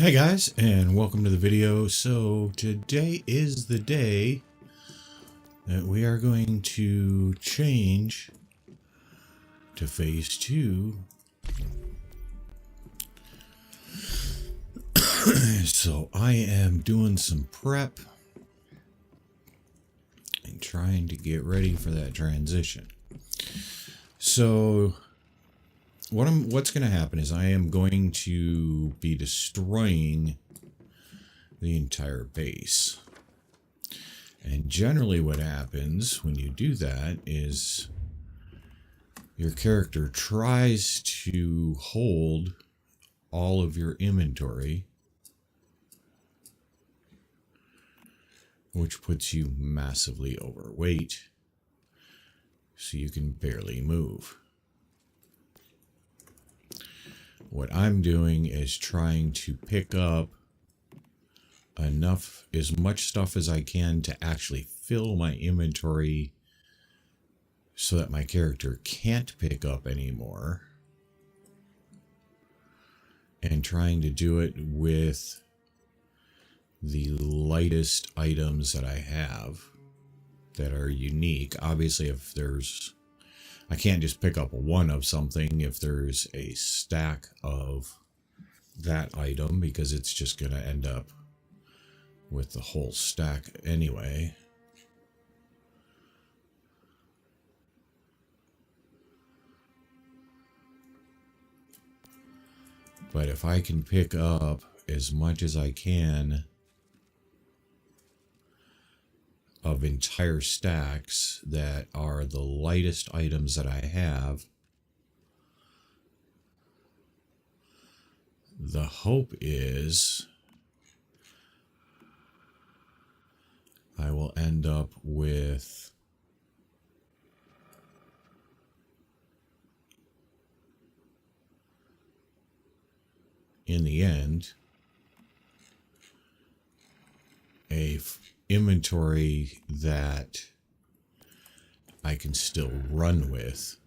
Hey guys, and welcome to the video. So today is the day that we are going to change to phase 2. So I am doing some prep and trying to get ready for that transition. So what's going to happen is I am going to be destroying the entire base. And generally what happens when you do that is your character tries to hold all of your inventory, which puts you massively overweight, so you can barely move. What I'm doing is trying to pick up as much stuff as I can to actually fill my inventory so that my character can't pick up anymore, and trying to do it with the lightest items that I have that are unique. Obviously, I can't just pick up one of something if there's a stack of that item, because it's just going to end up with the whole stack anyway. But if I can pick up as much as I can of entire stacks that are the lightest items that I have, the hope is I will end up with in the end a inventory that I can still run with,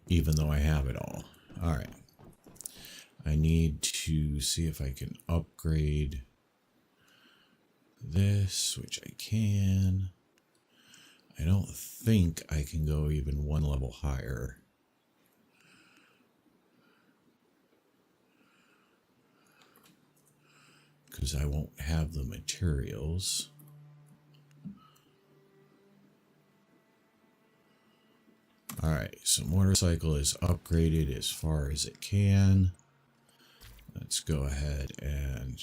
even though I have it all. All right. I need to see if I can upgrade this, which I can. I don't think I can go even one level higher. Because I won't have the materials. Alright, so motorcycle is upgraded as far as it can. Let's go ahead and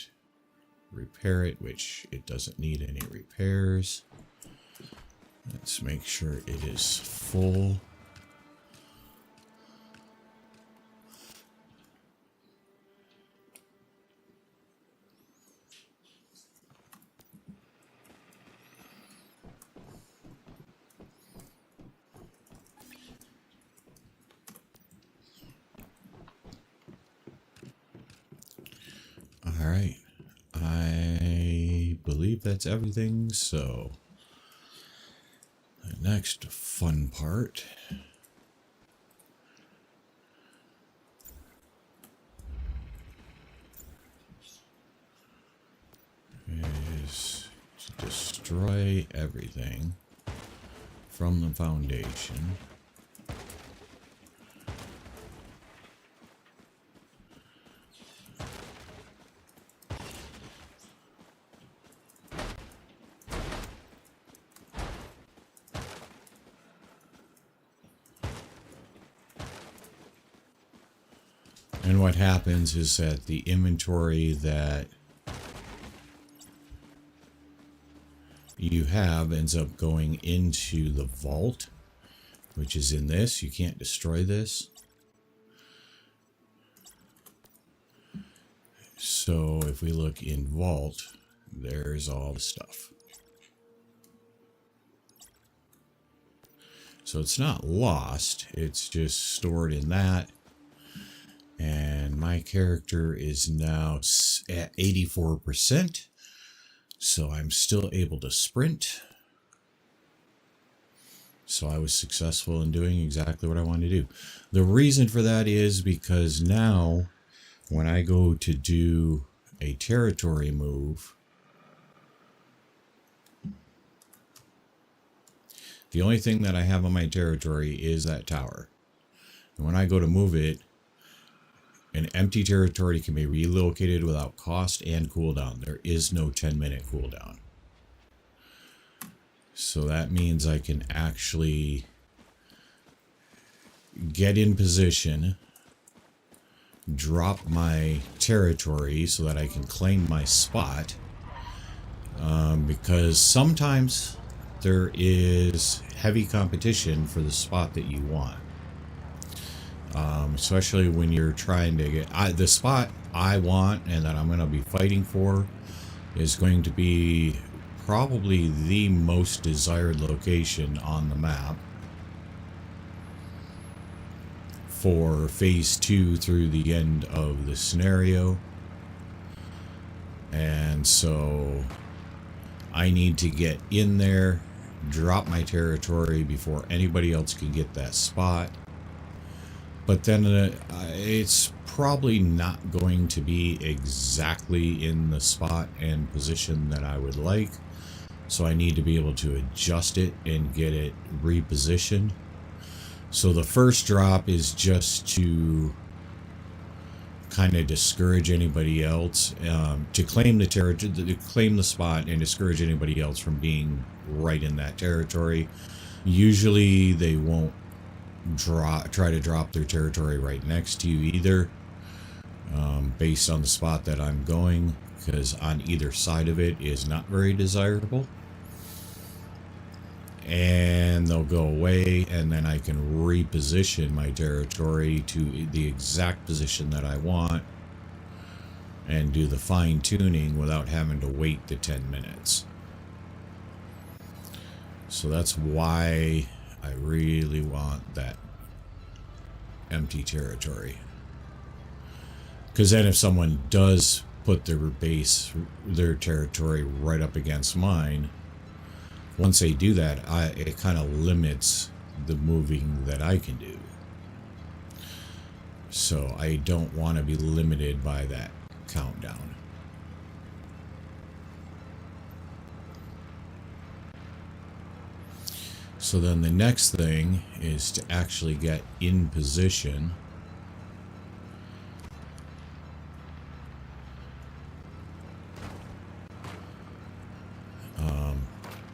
repair it, which it doesn't need any repairs. Let's make sure it is full. All right, I believe that's everything. So the next fun part is to destroy everything from the foundation. And what happens is that the inventory that you have ends up going into the vault, which is in this. You can't destroy this. So if we look in vault, there's all the stuff. So it's not lost, it's just stored in that. And my character is now at 84%, so I'm still able to sprint. So I was successful in doing exactly what I wanted to do. The reason for that is because now when I go to do a territory move, the only thing that I have on my territory is that tower. And when I go to move it, an empty territory can be relocated without cost and cooldown. There is no 10-minute cooldown. So that means I can actually get in position, drop my territory so that I can claim my spot. Because sometimes there is heavy competition for the spot that you want. Especially when you're trying to get... the spot I want and that I'm going to be fighting for is going to be probably the most desired location on the map for phase 2 through the end of the scenario. And so I need to get in there, drop my territory before anybody else can get that spot. But then it's probably not going to be exactly in the spot and position that I would like. So I need to be able to adjust it and get it repositioned. So the first drop is just to kind of discourage anybody else, to claim the territory, to claim the spot and discourage anybody else from being right in that territory. Usually they won't try to drop their territory right next to you either, based on the spot that I'm going, because on either side of it is not very desirable. And they'll go away, and then I can reposition my territory to the exact position that I want and do the fine-tuning without having to wait the 10 minutes. So that's why I really want that empty territory. Because then if someone does put their base, their territory right up against mine, once they do that, it kind of limits the moving that I can do. So I don't want to be limited by that countdown. So then the next thing is to actually get in position.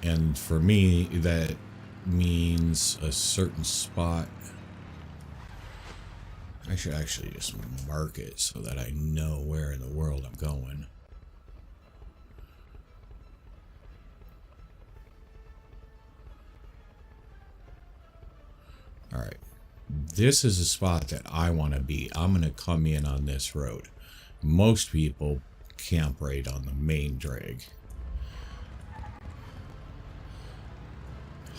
And for me, that means a certain spot. I should actually just mark it so that I know where in the world I'm going. Alright, this is a spot that I want to be. I'm going to come in on this road. Most people camp right on the main drag.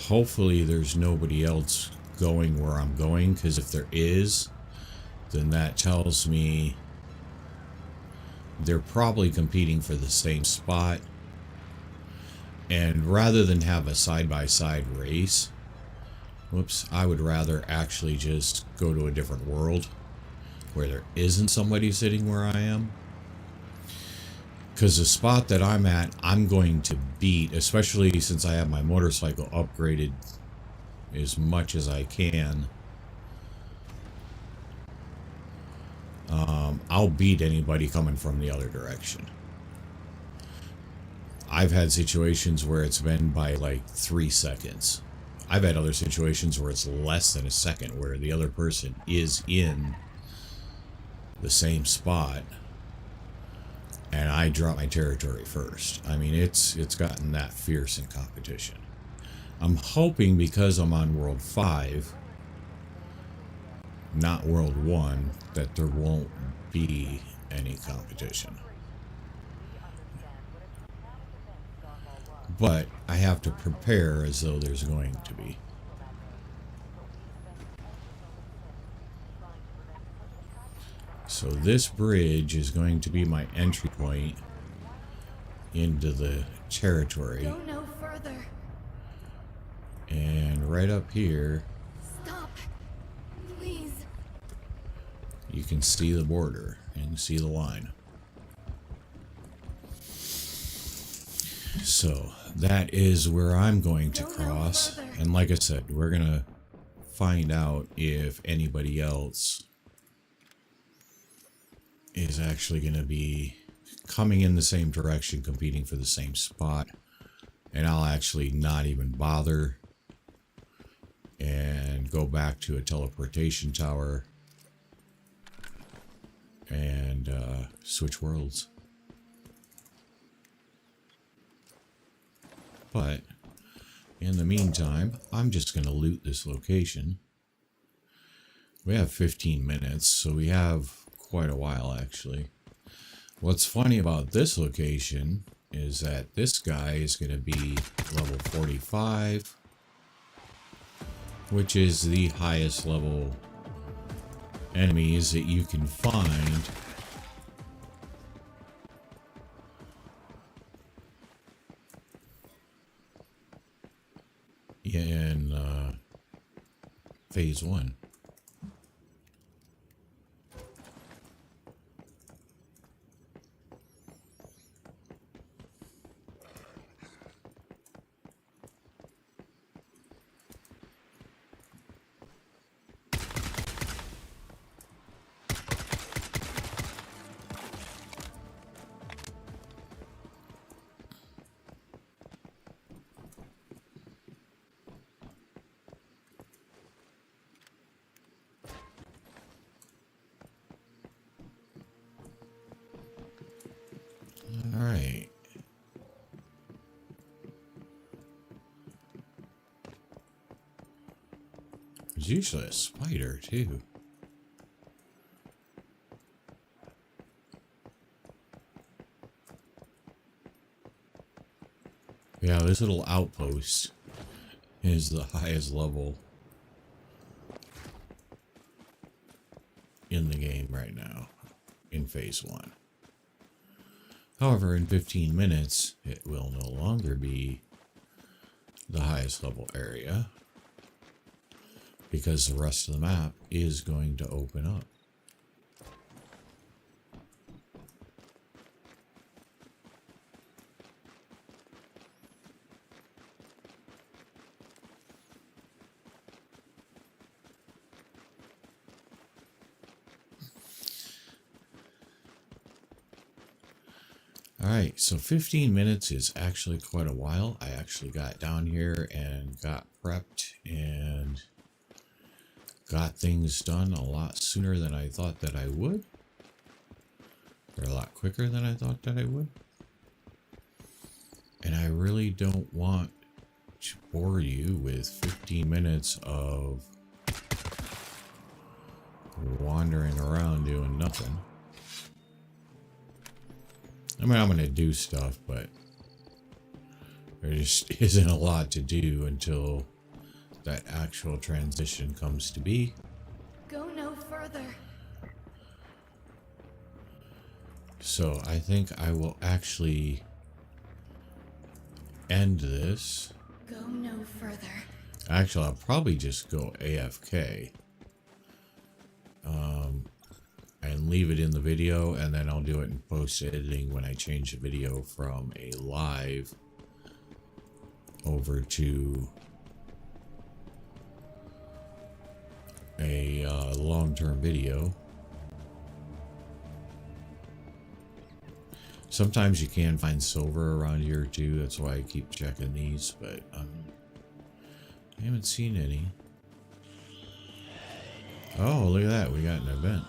Hopefully there's nobody else going where I'm going, because if there is, then that tells me they're probably competing for the same spot. And rather than have a side-by-side race, I would rather actually just go to a different world where there isn't somebody sitting where I am. Because the spot that I'm at, I'm going to beat, especially since I have my motorcycle upgraded as much as I can. I'll beat anybody coming from the other direction. I've had situations where it's been by like 3 seconds. I've had other situations where it's less than a second, where the other person is in the same spot and I drop my territory first. I mean, it's gotten that fierce in competition. I'm hoping, because I'm on World 5, not World 1, that there won't be any competition. But I have to prepare as though there's going to be. So this bridge is going to be my entry point into the territory. Go no further. And right up here, Stop. Please. you can see the border and see the line. So that is where I'm going to cross. And like I said, we're going to find out if anybody else is actually going to be coming in the same direction, competing for the same spot. And I'll actually not even bother and go back to a teleportation tower and switch worlds. But in the meantime, I'm just going to loot this location. We have 15 minutes, so we have quite a while actually. What's funny about this location is that this guy is going to be level 45, which is the highest level enemies that you can find in phase 1. Alright. There's usually a spider, too. Yeah, this little outpost is the highest level in the game right now, in phase 1. However, in 15 minutes, it will no longer be the highest level area because the rest of the map is going to open up. Alright, so 15 minutes is actually quite a while. I actually got down here and got prepped and got things done a lot sooner than I thought that I would. Or a lot quicker than I thought that I would. And I really don't want to bore you with 15 minutes of wandering around doing nothing. I mean, I'm going to do stuff, but there just isn't a lot to do until that actual transition comes to be. Go no further. So I think I will actually end this. Go no further. Actually, I'll probably just go AFK. And leave it in the video, and then I'll do it in post-editing when I change the video from a live over to a long-term video. Sometimes you can find silver around here too, that's why I keep checking these, but I haven't seen any. Oh, look at that, we got an event.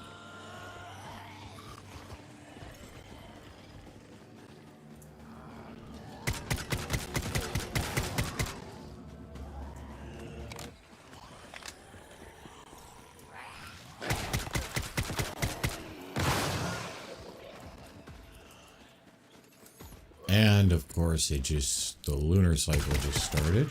And of course, the lunar cycle just started.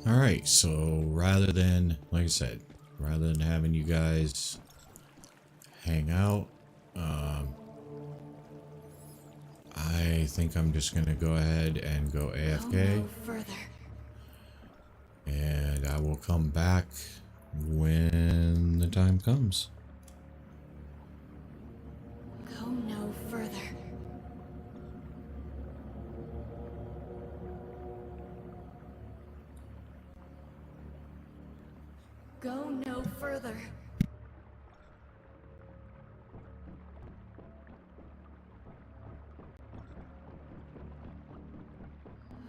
Alright, so rather than, like I said, rather than having you guys hang out, I think I'm just going to go ahead and go AFK. Go no further. And I will come back when the time comes. Go no further. Go no further.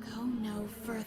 Go no further.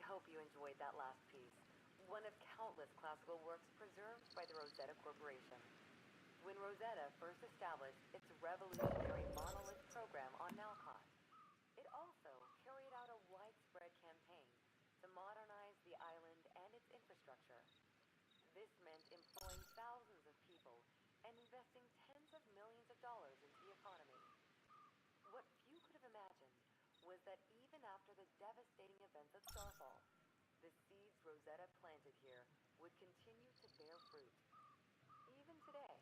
Hope you enjoyed that last piece. One of countless classical works preserved by the Rosetta Corporation. When Rosetta first established its revolutionary monolith program on Nalcott, it also carried out a widespread campaign to modernize the island and its infrastructure. This meant employing thousands of people and investing tens of millions of dollars into the economy. What few could have imagined was that even after the devastating events of Starfall, the seeds Rosetta planted here would continue to bear fruit. Even today,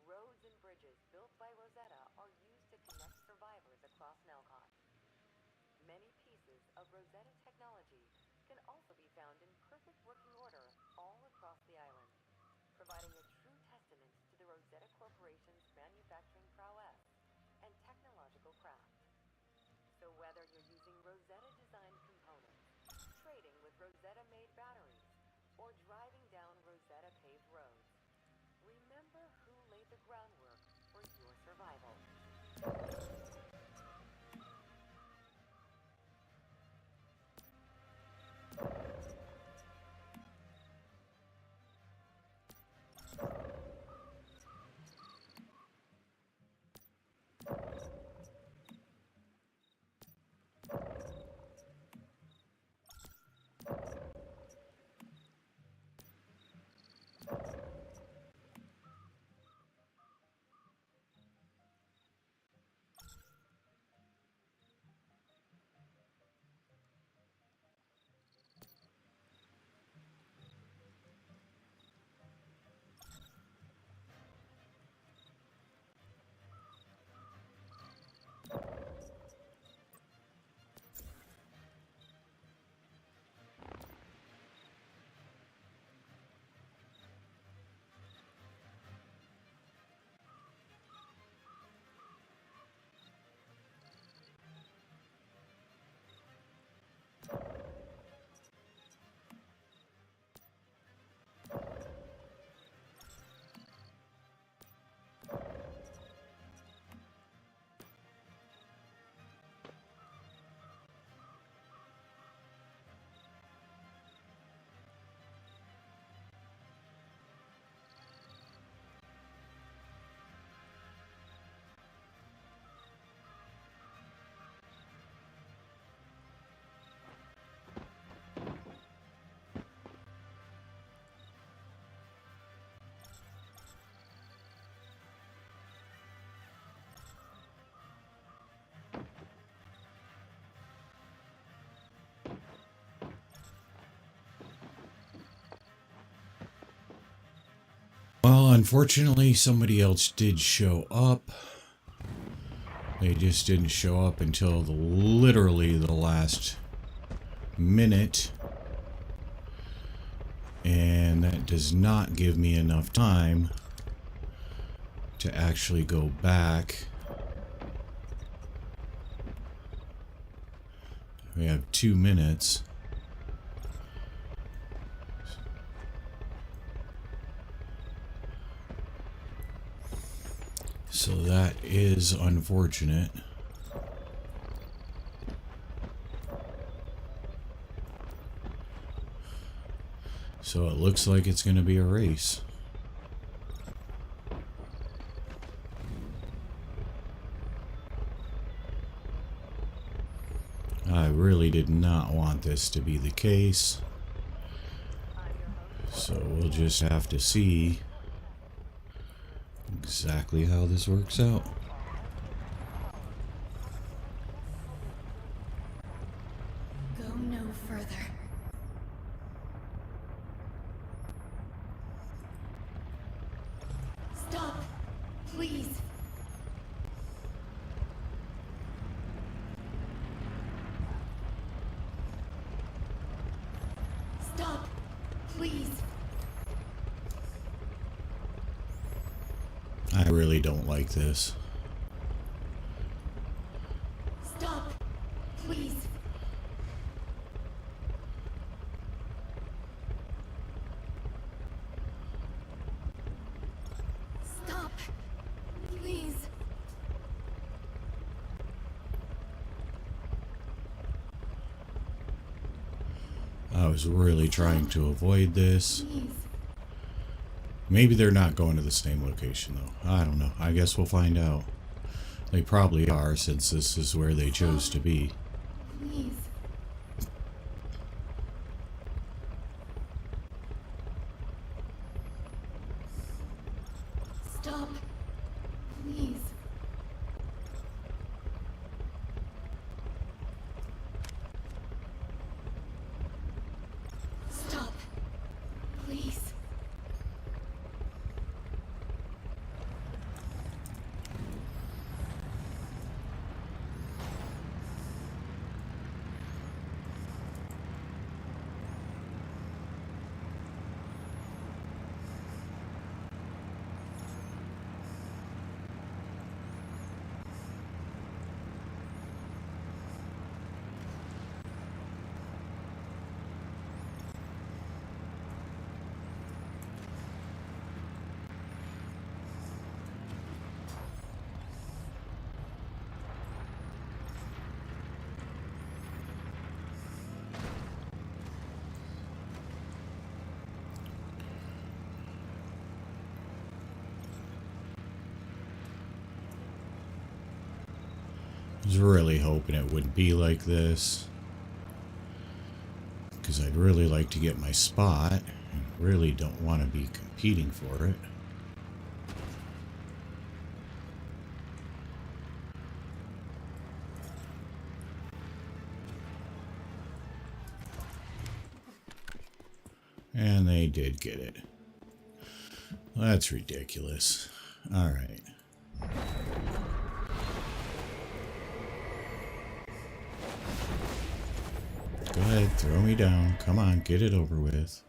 roads and bridges built by Rosetta are used to connect survivors across Nalcott. Many pieces of Rosetta technology can also be found in perfect working order all across the island, providing a true testament to the Rosetta Corporation's manufacturing prowess and technological craft. So whether you're using Rosetta-designed components, trading with Rosetta-made batteries, or driving down Rosetta-paved roads, remember who laid the groundwork for your survival. Well, unfortunately, somebody else did show up. They just didn't show up until literally the last minute. And that does not give me enough time to actually go back. We have 2 minutes. So that is unfortunate. So it looks like it's going to be a race. I really did not want this to be the case. So we'll just have to see exactly how this works out. Go no further. Stop, please. Stop, please. I really don't like this. Stop, please. Stop, please. I was really trying to avoid this. Please. Maybe they're not going to the same location, though. I don't know. I guess we'll find out. They probably are, since this is where they chose to be. Please. Stop. Please. Stop. Please. I was really hoping it wouldn't be like this, because I'd really like to get my spot and really don't want to be competing for it. And they did get it. That's ridiculous. All right. Go ahead, throw me down. Come on, get it over with.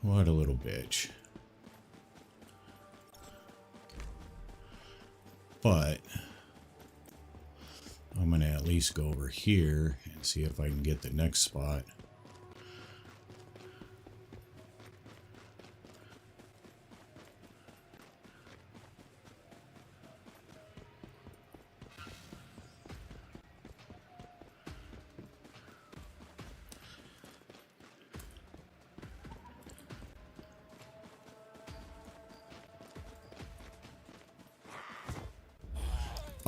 What a little bitch. But I'm going to at least go over here and see if I can get the next spot.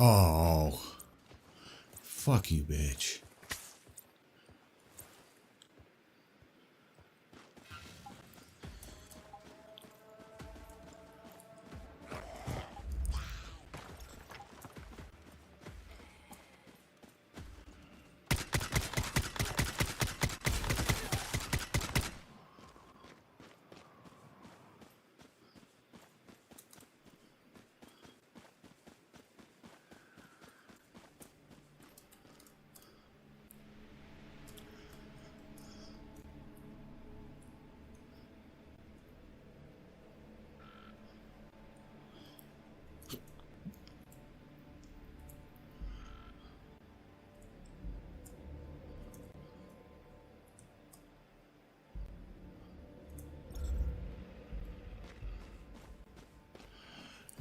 Oh, fuck you, bitch.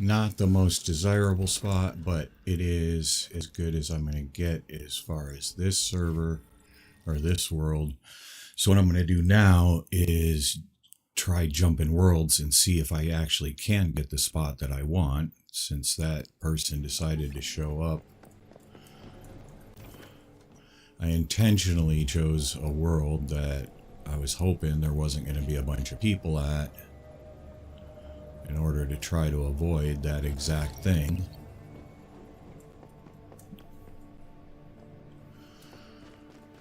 Not the most desirable spot, but it is as good as I'm going to get as far as this server or this world. So what I'm going to do now is try jumping worlds and see if I actually can get the spot that I want, since that person decided to show up. I intentionally chose a world that I was hoping there wasn't going to be a bunch of people at, in order to try to avoid that exact thing.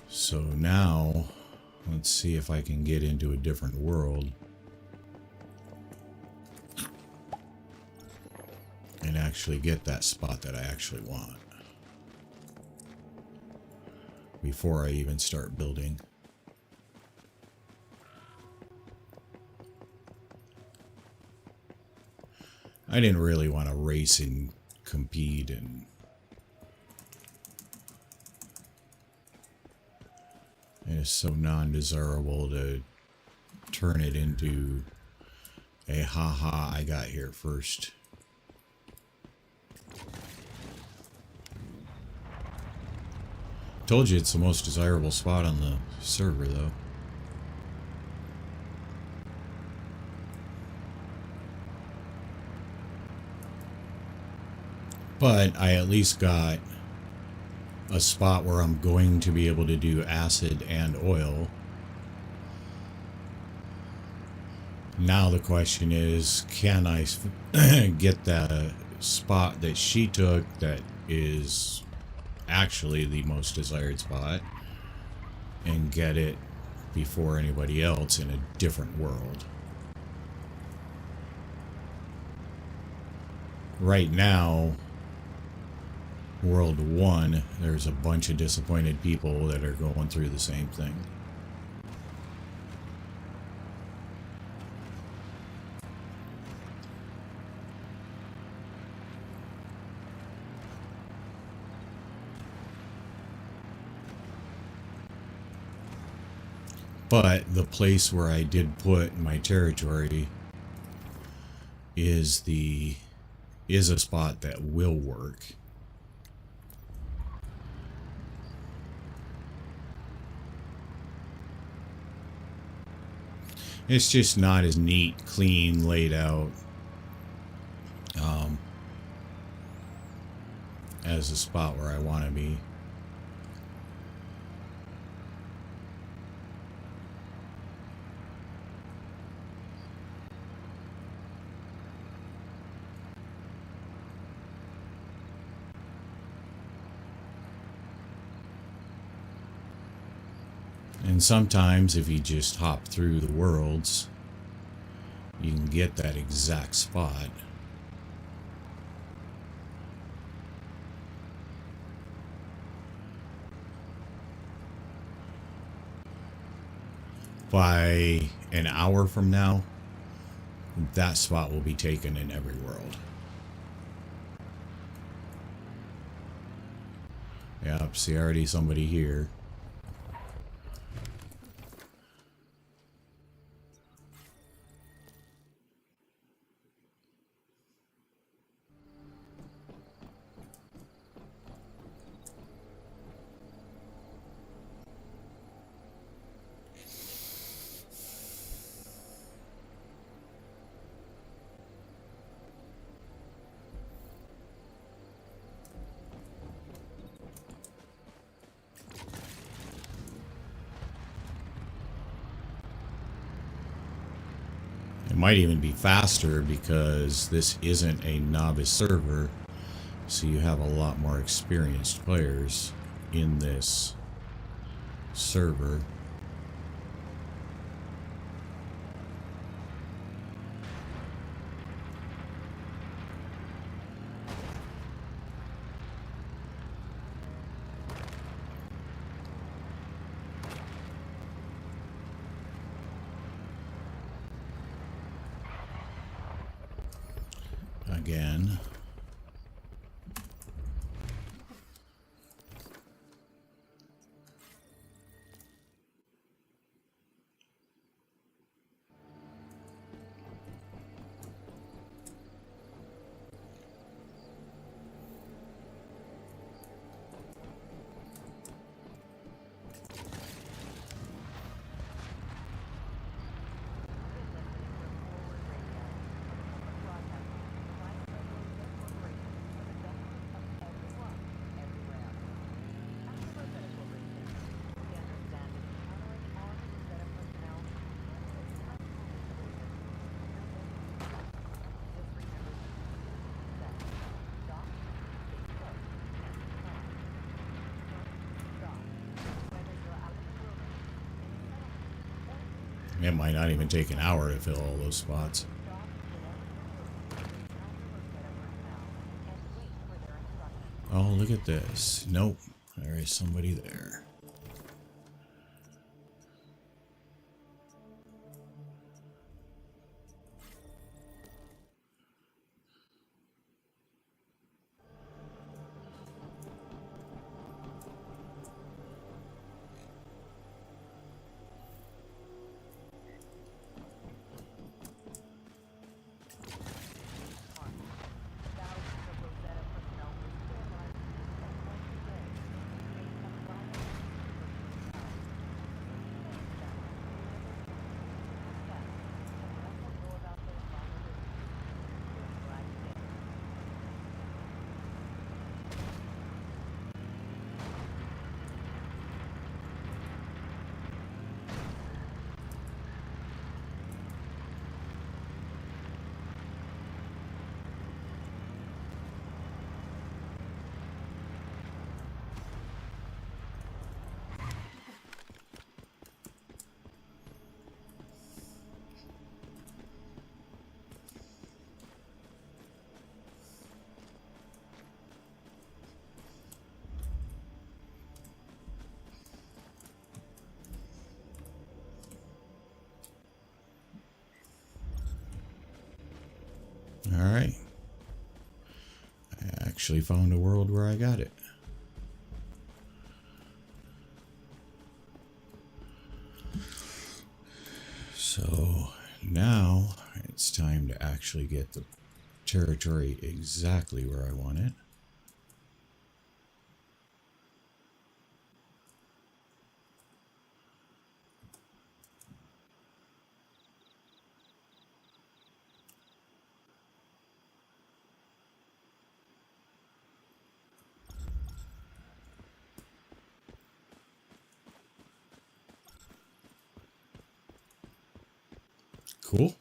So now, let's see if I can get into a different world and actually get that spot that I actually want before I even start building. I didn't really want to race and compete, and it's so non-desirable to turn it into a haha, I got here first. Told you it's the most desirable spot on the server, though. But I at least got a spot where I'm going to be able to do acid and oil. Now the question is, can I get that spot that she took that is actually the most desired spot and get it before anybody else in a different world? Right now, World 1, there's a bunch of disappointed people that are going through the same thing. But the place where I did put my territory is a spot that will work. It's just not as neat, clean, laid out as a spot where I want to be. And sometimes if you just hop through the worlds, you can get that exact spot. By an hour from now, that spot will be taken in every world. Yep, see already somebody here. Might even be faster because this isn't a novice server, so you have a lot more experienced players in this server. Again. It might not even take an hour to fill all those spots. Oh, look at this. Nope. There is somebody there. Alright. I actually found a world where I got it. So now it's time to actually get the territory exactly where I want it. Cool.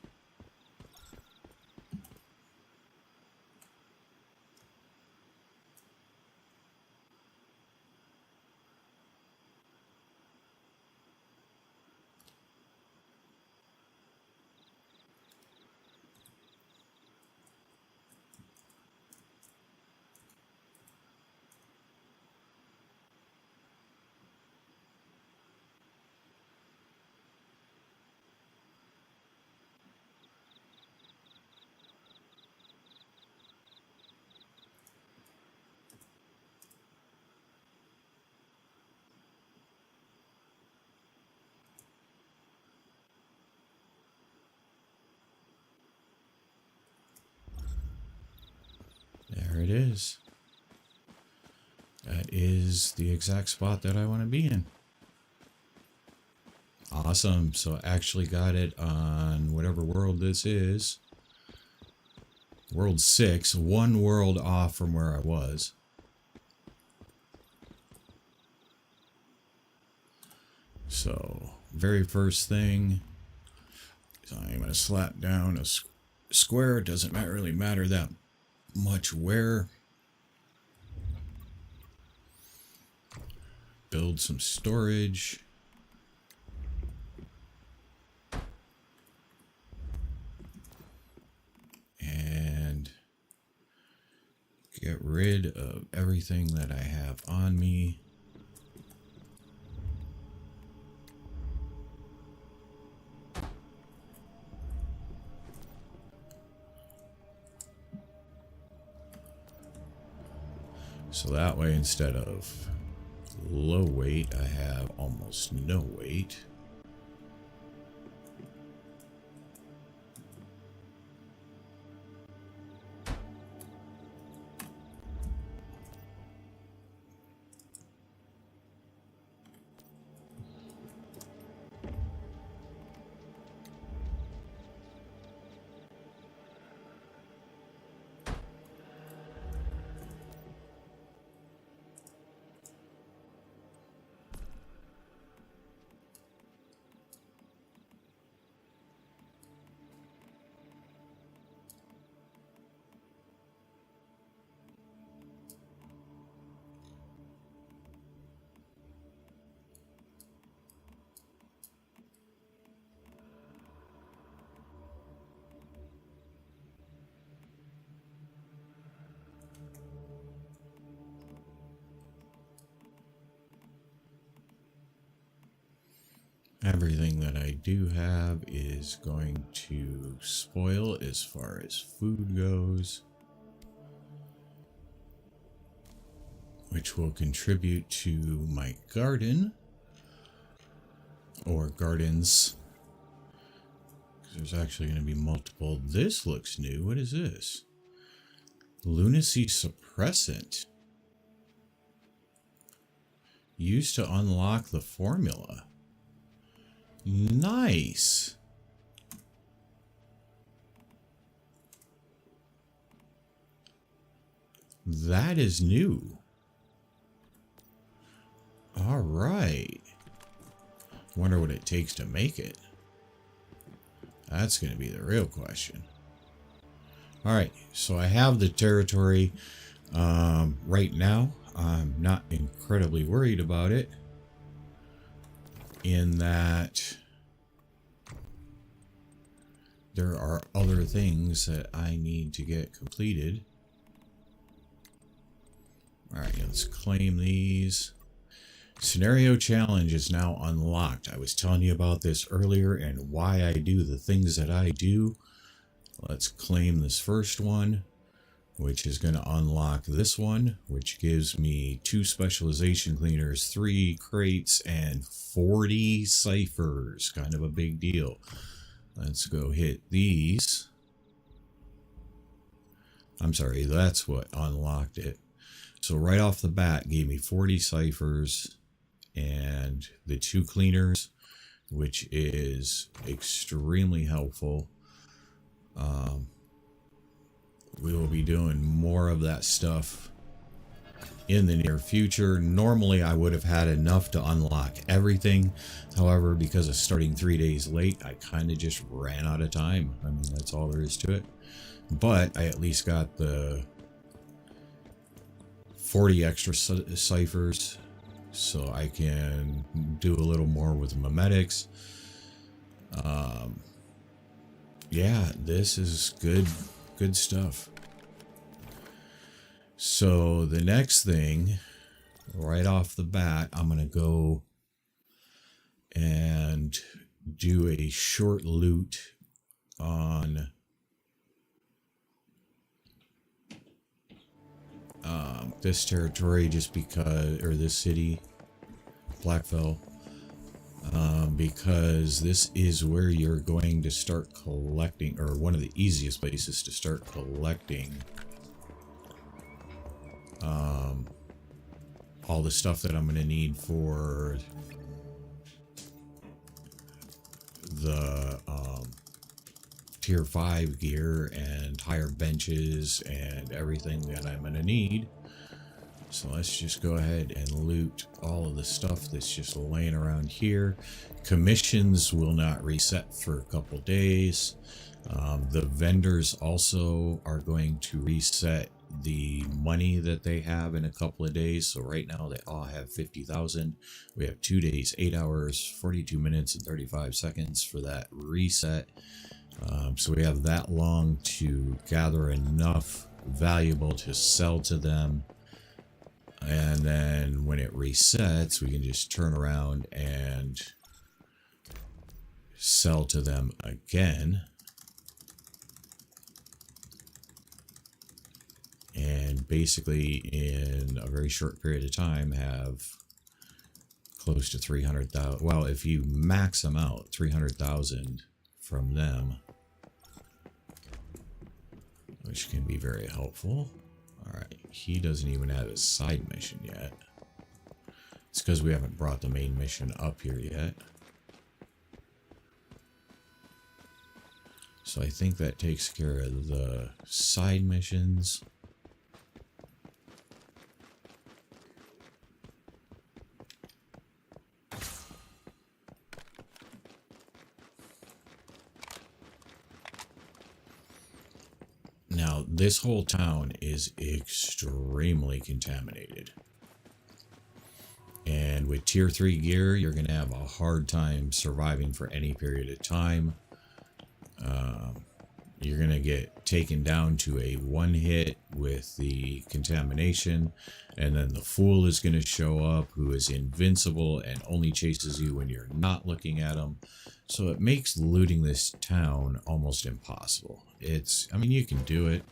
There it is. That is the exact spot that I want to be in. Awesome. So I actually got it on whatever world this is. World 6, one world off from where I was. So, very first thing, I'm going to slap down a square. It doesn't really matter that much where. Build some storage. And get rid of everything that I have on me. So that way, instead of low weight, I have almost no weight. Everything that I do have is going to spoil as far as food goes, which will contribute to my garden, or gardens. There's actually going to be multiple. This looks new. What is this? Lunacy suppressant. Used to unlock the formula. Nice. That is new. All right. Wonder what it takes to make it. That's going to be the real question. All right. So I have the territory right now. I'm not incredibly worried about it, in that there are other things that I need to get completed. All right, let's claim these. Scenario challenge is now unlocked. I was telling you about this earlier and why I do the things that I do. Let's claim this first one, which is going to unlock this one, which gives me 2 specialization cleaners, 3 crates, and 40 ciphers. Kind of a big deal. Let's go hit these. I'm sorry, that's what unlocked it. So right off the bat, gave me 40 ciphers and the 2 cleaners, which is extremely helpful. We will be doing more of that stuff in the near future. Normally, I would have had enough to unlock everything. However, because of starting 3 days late, I kind of just ran out of time. I mean, that's all there is to it. But I at least got the 40 extra ciphers, so I can do a little more with memetics. Yeah, this is good stuff. So the next thing, right off the bat, I'm going to go and do a short loot on this territory, just because, or this city, Blackfell, because this is where you're going to start collecting, or one of the easiest places to start collecting all the stuff that I'm going to need for the tier 5 gear and higher benches and everything that I'm going to need. So let's just go ahead and loot all of the stuff that's just laying around here. Commissions will not reset for a couple days. The vendors also are going to reset the money that they have in a couple of days. So right now they all have 50,000. We have 2 days, 8 hours, 42 minutes, and 35 seconds for that reset. So we have that long to gather enough valuable to sell to them. And then when it resets, we can just turn around and sell to them again. And basically in a very short period of time have close to 300,000. Well, if you max them out, 300,000 from them, which can be very helpful. Alright, he doesn't even have his side mission yet. It's because we haven't brought the main mission up here yet. So I think that takes care of the side missions. Now, this whole town is extremely contaminated. And with tier 3 gear, you're going to have a hard time surviving for any period of time. You're going to get taken down to a 1 hit with the contamination. And then the fool is going to show up, who is invincible and only chases you when you're not looking at him. So it makes looting this town almost impossible. I mean, you can do it,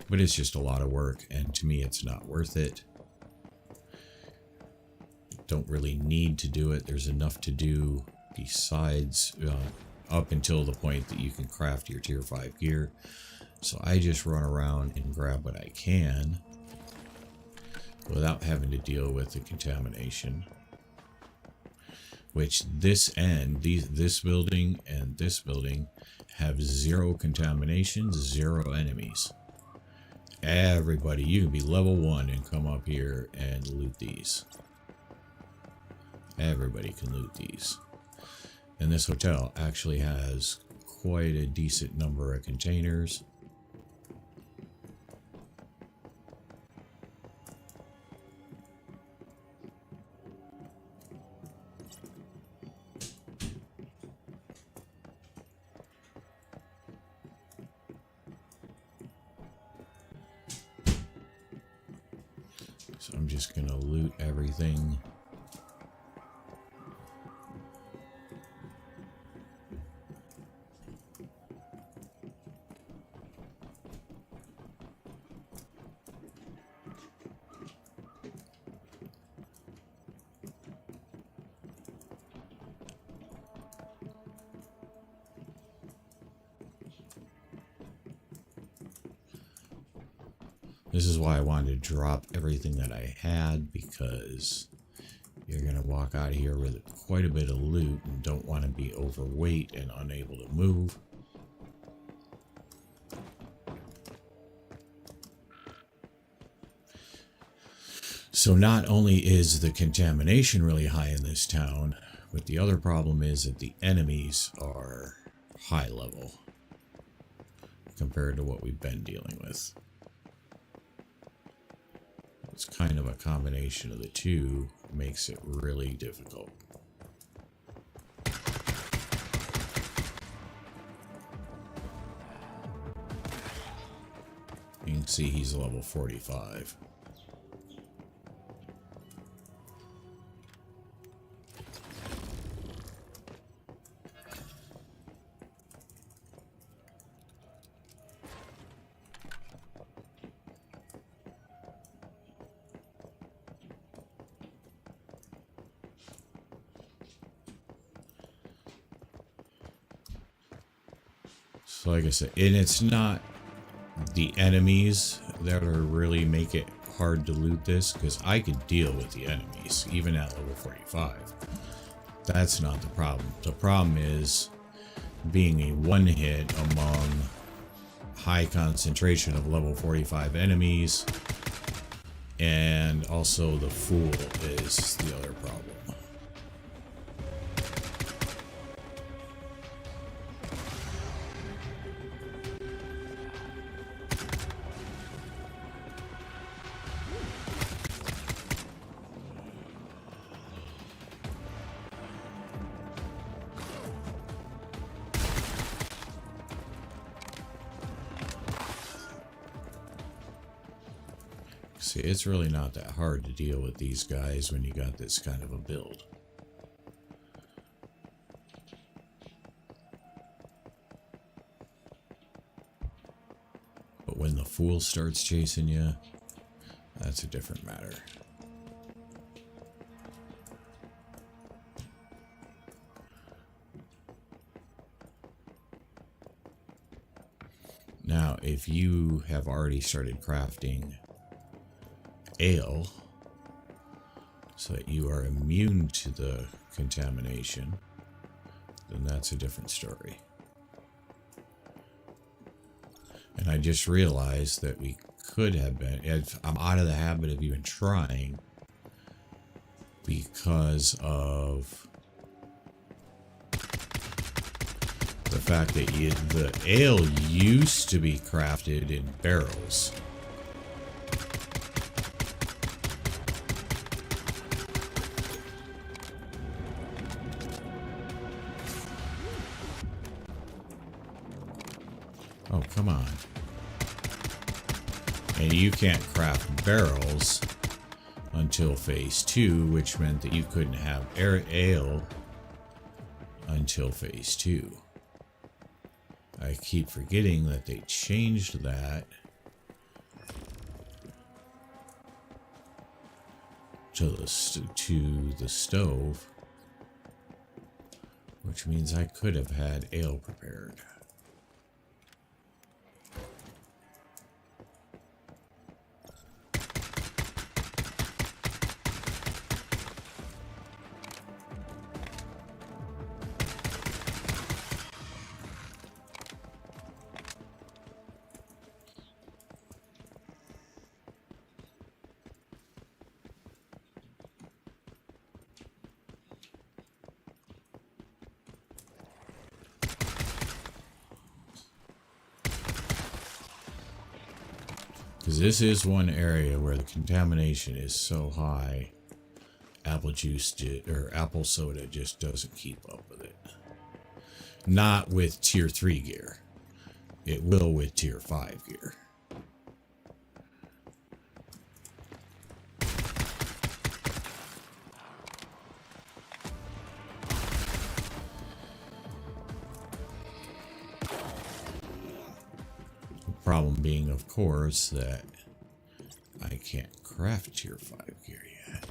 but it's just a lot of work, and to me, it's not worth it. Don't really need to do it. There's enough to do besides, up until the point that you can craft your tier 5 gear. So I just run around and grab what I can without having to deal with the contamination. Which this building and this building have 0 contamination, 0 enemies. Everybody, you can be level 1 and come up here and loot these. Everybody can loot these. And this hotel actually has quite a decent number of containers. So I'm just gonna loot everything. This is why I wanted to drop everything that I had, because you're going to walk out of here with quite a bit of loot and don't want to be overweight and unable to move. So not only is the contamination really high in this town, but the other problem is that the enemies are high level compared to what we've been dealing with. It's kind of a combination of the two, makes it really difficult. You can see he's level 45. So like I said, and it's not the enemies that are really make it hard to loot this, because I could deal with the enemies even at level 45. That's not the problem. The problem is being a one hit among high concentration of level 45 enemies, and also the fool is the other problem. See, it's really not that hard to deal with these guys when you got this kind of a build. But when the fool starts chasing you, that's a different matter. Now, if you have already started crafting ale so that you are immune to the contamination, then that's a different story. And I just realized that we could have been, I'm out of the habit of even trying because of the fact that the ale used to be crafted in barrels. Oh, come on. And you can't craft barrels until phase 2, which meant that you couldn't have ale until phase 2. I keep forgetting that they changed that to the stove, which means I could have had ale prepared. Because this is one area where the contamination is so high, apple juice or apple soda just doesn't keep up with it. Not with tier 3 gear. It will with tier 5 gear. Problem being, of course, that I can't craft tier 5 gear yet.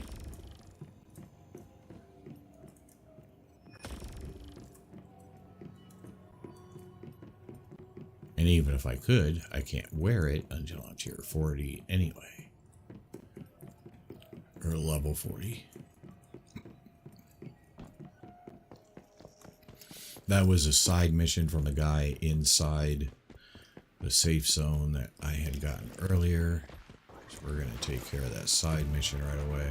And even if I could, I can't wear it until I'm tier 40 anyway. Or level 40. That was a side mission from the guy inside the safe zone that I had gotten earlier. So we're going to take care of that side mission right away.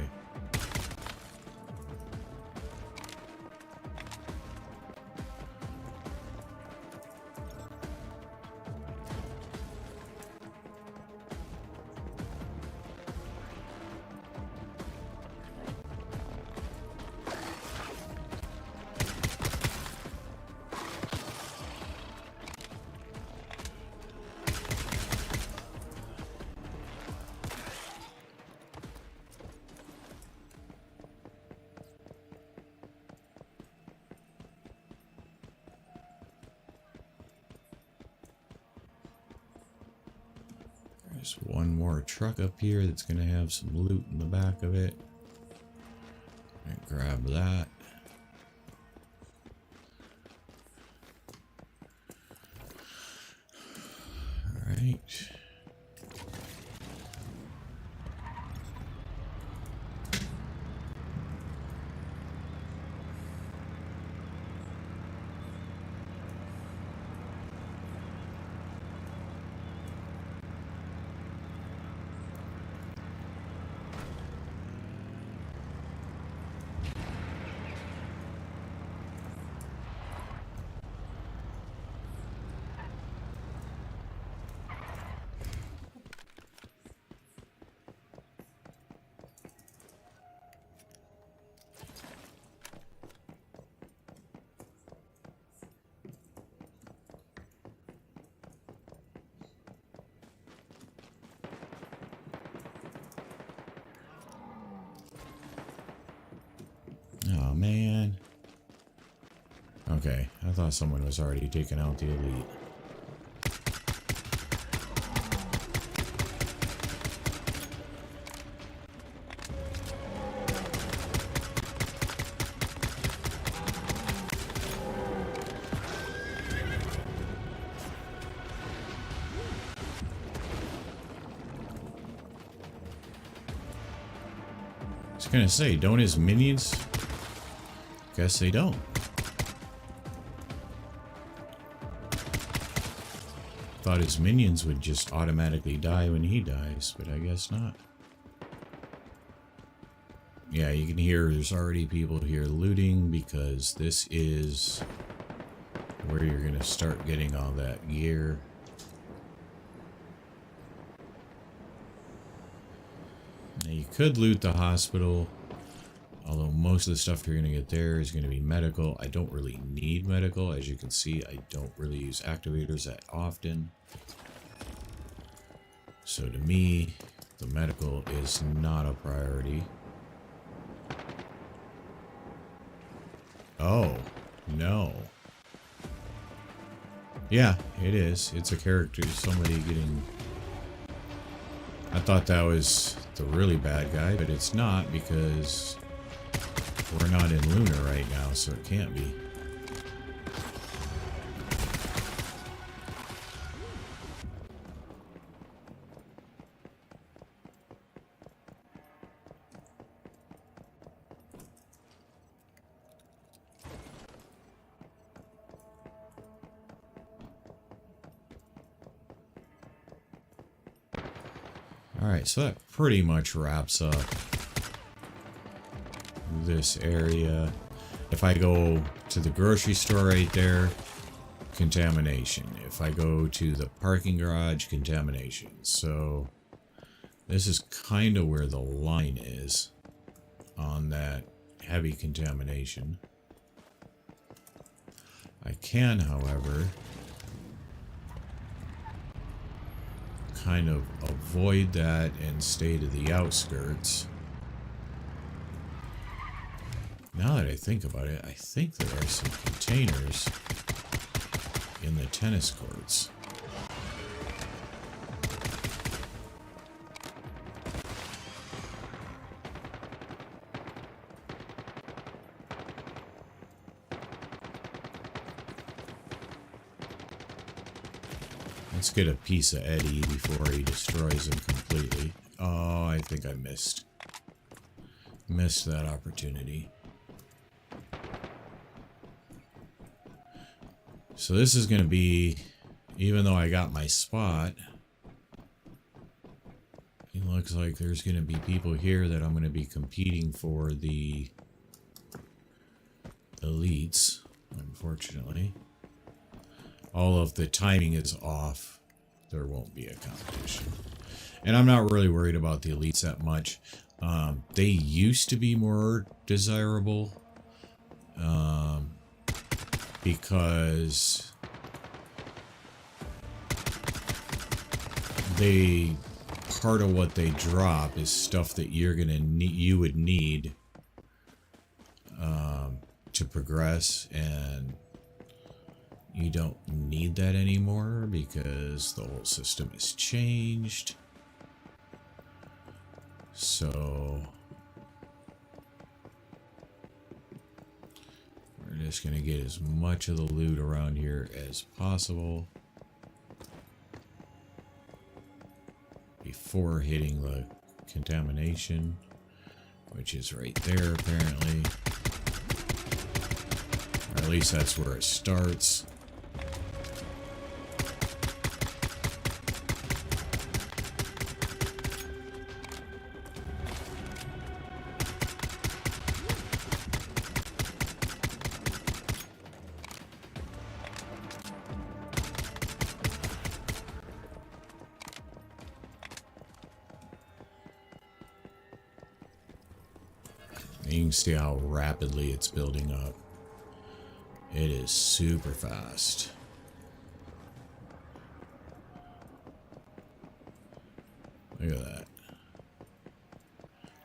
There's one more truck up here that's going to have some loot in the back of it. And grab that. All right. Oh, man. Okay, I thought someone was already taking out the elite. I was gonna say, don't his minions... Guess they don't. Thought his minions would just automatically die when he dies, but I guess not. Yeah, you can hear there's already people here looting because this is where you're gonna start getting all that gear. Now you could loot the hospital. Although most of the stuff you're going to get there is going to be medical. I don't really need medical. As you can see, I don't really use activators that often. So to me, the medical is not a priority. Oh, no. Yeah, it is. It's a character. Somebody getting... I thought that was the really bad guy, but it's not because... we're not in Lunar right now, so it can't be. Alright, so that pretty much wraps up this area. If I go to the grocery store right there, contamination. If I go to the parking garage, contamination. So this is kind of where the line is on that heavy contamination. I can, however, kind of avoid that and stay to the outskirts. Now that I think about it, I think there are some containers in the tennis courts. Let's get a piece of Eddie before he destroys him completely. Oh, I think I missed. Missed that opportunity. So this is going to be, even though I got my spot, it looks like there's going to be people here that I'm going to be competing for the elites, unfortunately. All of the timing is off. There won't be a competition. And I'm not really worried about the elites that much. They used to be more desirable. Because part of what they drop is stuff that you would need to progress, and you don't need that anymore because the whole system has changed. So we're just going to get as much of the loot around here as possible before hitting the contamination, which is right there apparently. Or at least that's where it starts. You can see how rapidly it's building up. It is super fast. Look at that.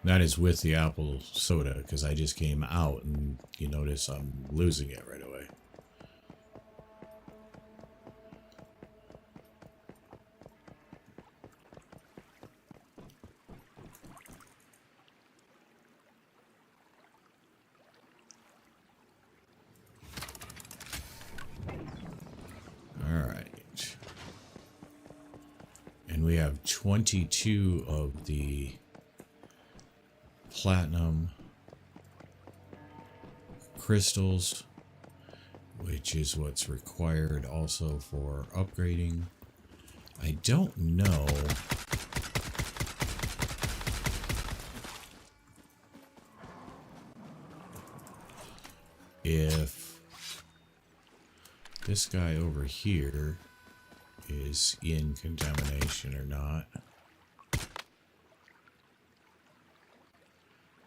That is with the apple soda, because I just came out and you notice I'm losing it right away. Alright. And we have 22 of the platinum crystals, which is what's required also for upgrading. I don't know if this guy over here is in contamination or not.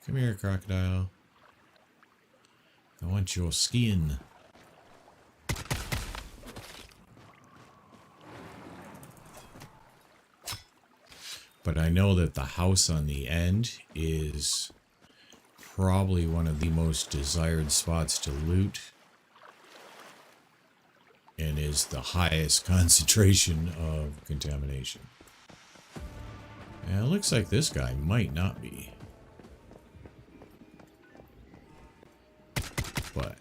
Come here, crocodile. I want your skin. But I know that the house on the end is probably one of the most desired spots to loot, and is the highest concentration of contamination. And it looks like this guy might not be. But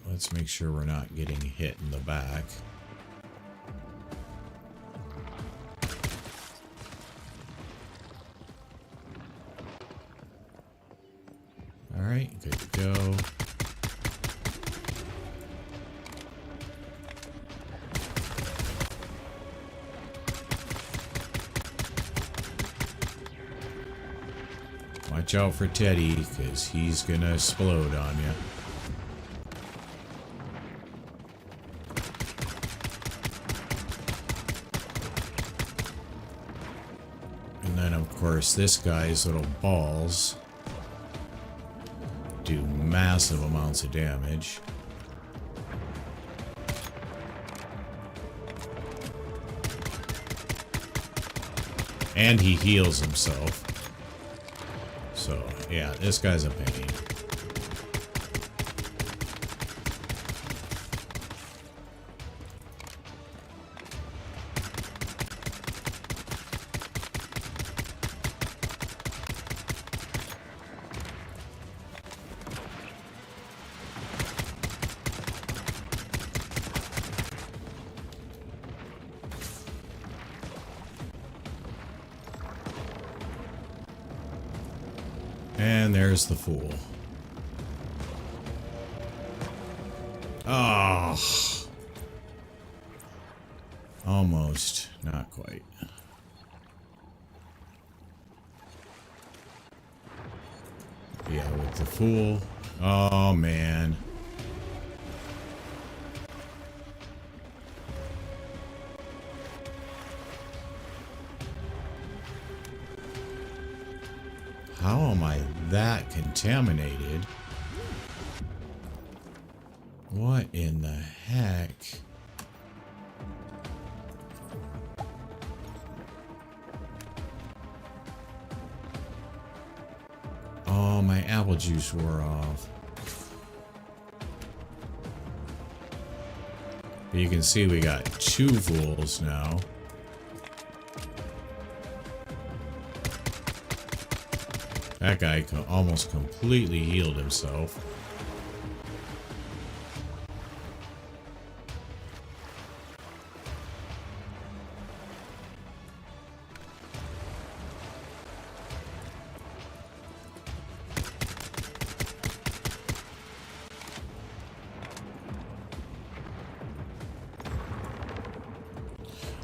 let's make sure we're not getting hit in the back. Alright, good to go. Watch out for Teddy, because he's gonna explode on you. And then, of course, this guy's little balls do massive amounts of damage. And he heals himself. So, yeah, this guy's a pain. And there's the fool. Oh. Almost. Not quite. Yeah, with the fool. Oh, man. How am I that contaminated? What in the heck? Oh, my apple juice wore off. But you can see we got 2 fools now. That guy almost completely healed himself.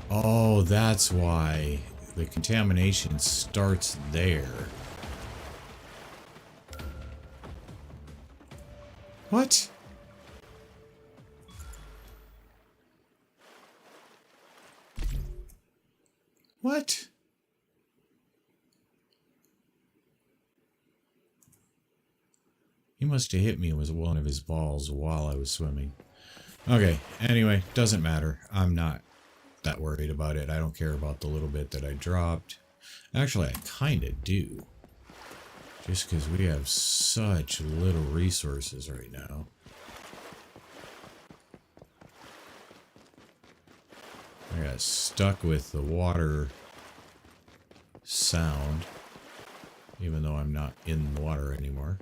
Oh, that's why the contamination starts there. What? What? He must have hit me with one of his balls while I was swimming. Okay, anyway, doesn't matter. I'm not that worried about it. I don't care about the little bit that I dropped. Actually, I kind of do. Just because we have such little resources right now. I got stuck with the water sound, even though I'm not in the water anymore.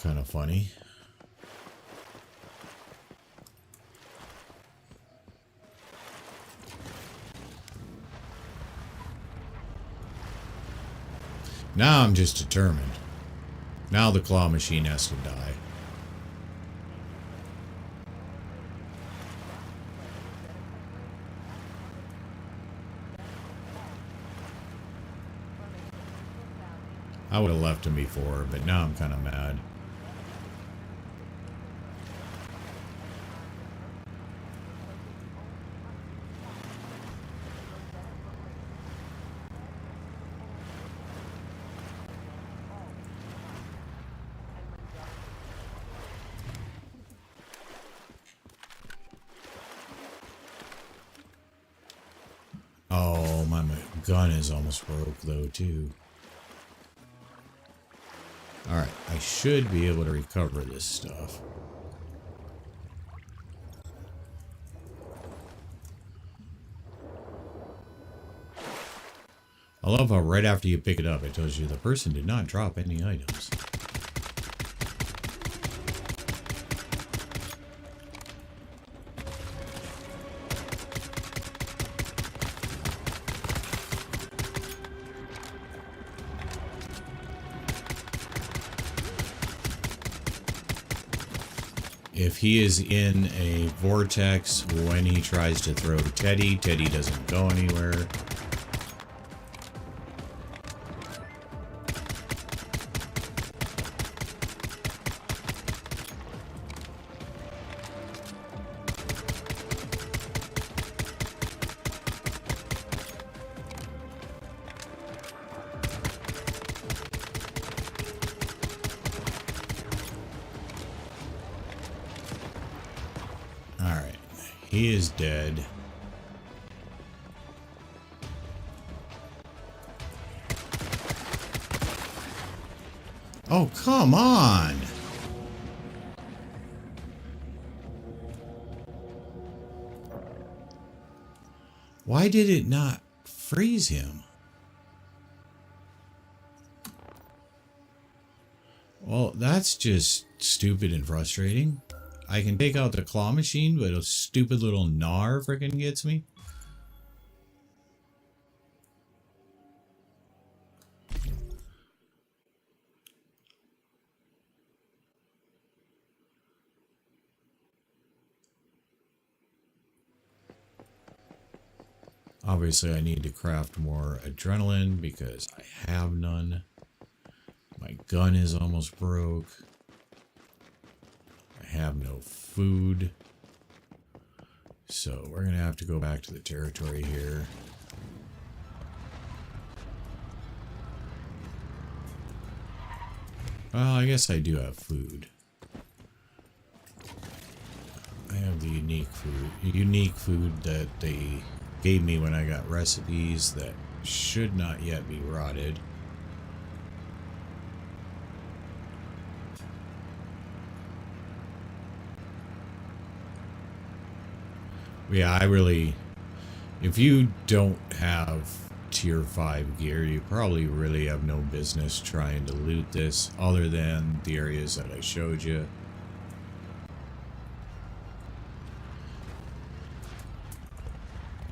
Kind of funny. Now I'm just determined. Now the claw machine has to die. I would have left him before, but now I'm kind of mad. Oh, my gun is almost broke though, too. Alright, I should be able to recover this stuff. I love how right after you pick it up, it tells you the person did not drop any items. If he is in a vortex when he tries to throw Teddy, Teddy doesn't go anywhere. He is dead. Oh, come on! Why did it not freeze him? Well, that's just stupid and frustrating. I can take out the claw machine, but a stupid little gnar frickin' gets me. Obviously, I need to craft more adrenaline because I have none. My gun is almost broke. I have no food. So we're going to have to go back to the territory here. Well, I guess I do have food. I have the unique food that they gave me when I got recipes that should not yet be rotted. Yeah, if you don't have tier 5 gear, you probably really have no business trying to loot this other than the areas that I showed you.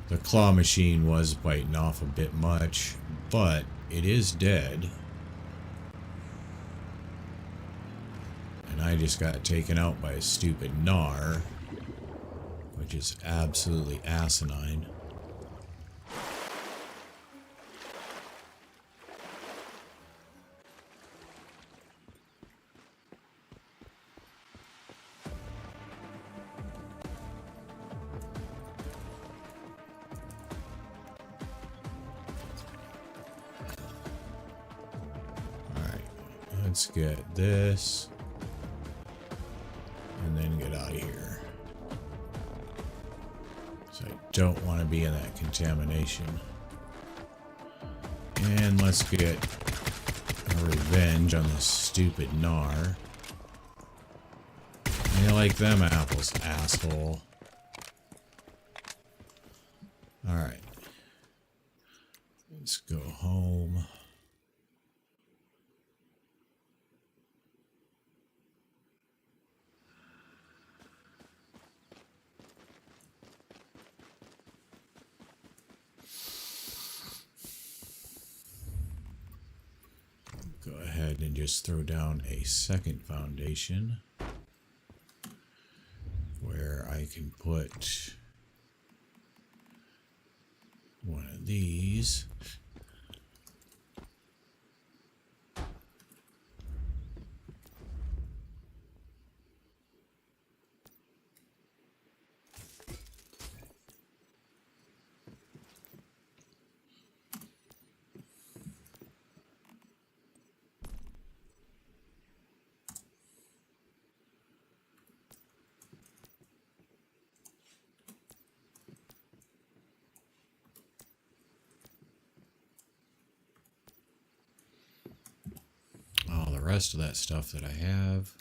The claw machine was biting off a bit much, but it is dead. And I just got taken out by a stupid gnar, which is absolutely asinine. Let's get this and then get out of here. So I don't want to be in that contamination. And let's get a revenge on this stupid gnar. You like them apples, asshole. Alright. Let's go home. Go ahead and just throw down a second foundation where I can put one of these. The rest of that stuff that I have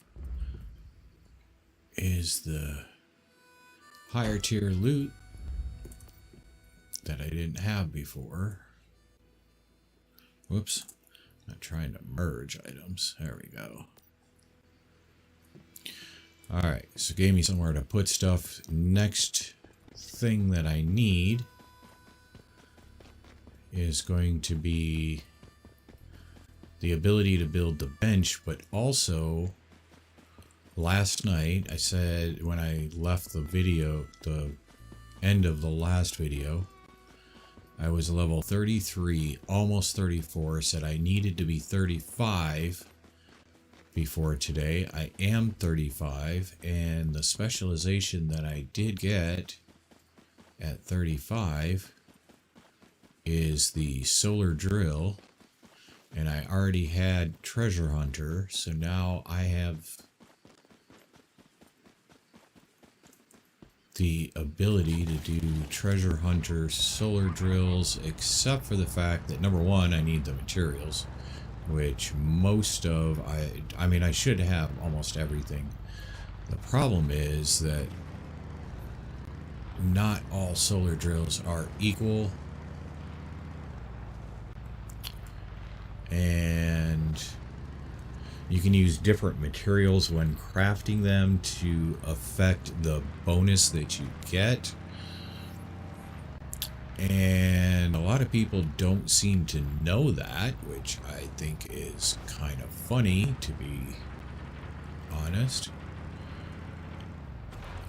is the higher tier loot that I didn't have before. Whoops. Not trying to merge items. There we go. Alright, so it gave me somewhere to put stuff. Next thing that I need is going to be the ability to build the bench, but also last night I said when I left the video, the end of the last video, I was level 33, almost 34, said I needed to be 35 before today. I am 35, and the specialization that I did get at 35 is the solar drill. And I already had Treasure Hunter, so now I have the ability to do Treasure Hunter solar drills, except for the fact that, number one, I need the materials, which most of, I mean, I should have almost everything. The problem is that not all solar drills are equal. And you can use different materials when crafting them to affect the bonus that you get. And a lot of people don't seem to know that, which I think is kind of funny, to be honest.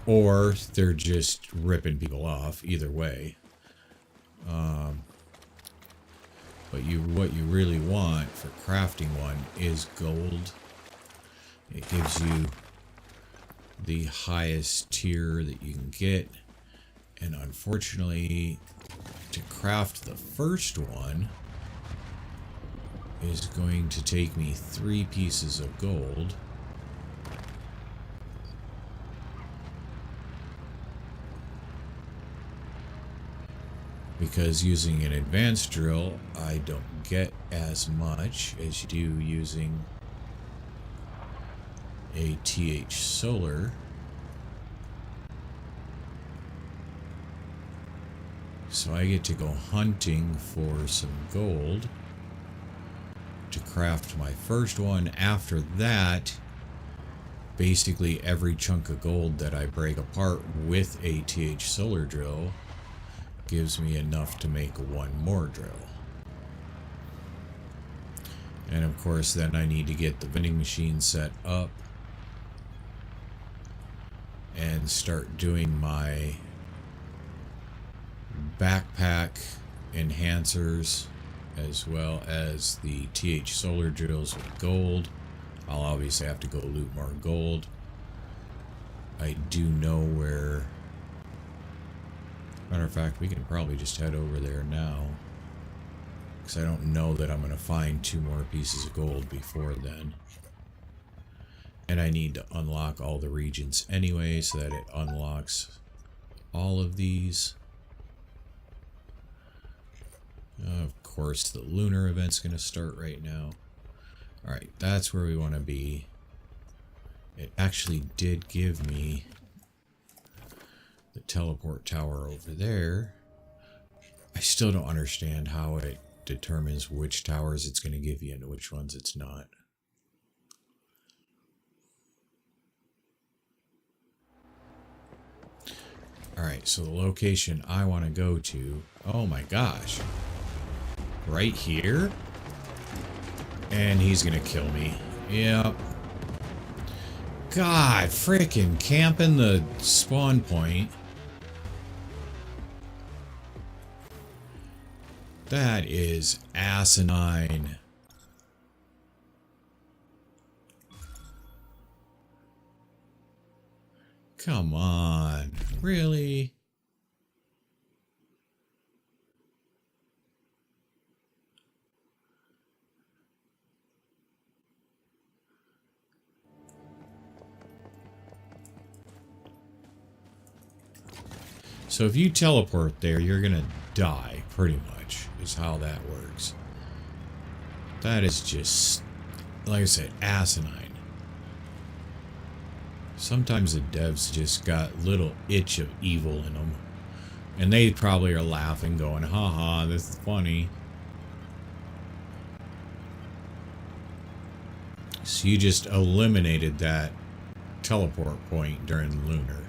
Or they're just ripping people off, either way. But what you really want for crafting one is gold. It gives you the highest tier that you can get. And unfortunately, to craft the first one is going to take me 3 pieces of gold. Because using an advanced drill, I don't get as much as you do using a TH solar. So I get to go hunting for some gold to craft my first one. After that, basically every chunk of gold that I break apart with a TH solar drill gives me enough to make one more drill. And of course then I need to get the vending machine set up and start doing my backpack enhancers as well as the TH solar drills with gold. I'll obviously have to go loot more gold. I do know where... Matter of fact, we can probably just head over there now, because I don't know that I'm going to find 2 more pieces of gold before then. And I need to unlock all the regions anyway, so that it unlocks all of these. Of course, the Lunar event's going to start right now. Alright, that's where we want to be. It actually did give me the teleport tower over there. I still don't understand how it determines which towers it's going to give you and which ones it's not. Alright, so the location I want to go to... Oh my gosh. Right here? And he's going to kill me. Yep. God, frickin' camping the spawn point. That is asinine. Come on. Really? So if you teleport there, you're gonna die, pretty much, is how that works. That is just, like I said, asinine. Sometimes the devs just got little itch of evil in them. And they probably are laughing, going, haha, this is funny. So you just eliminated that teleport point during Lunar.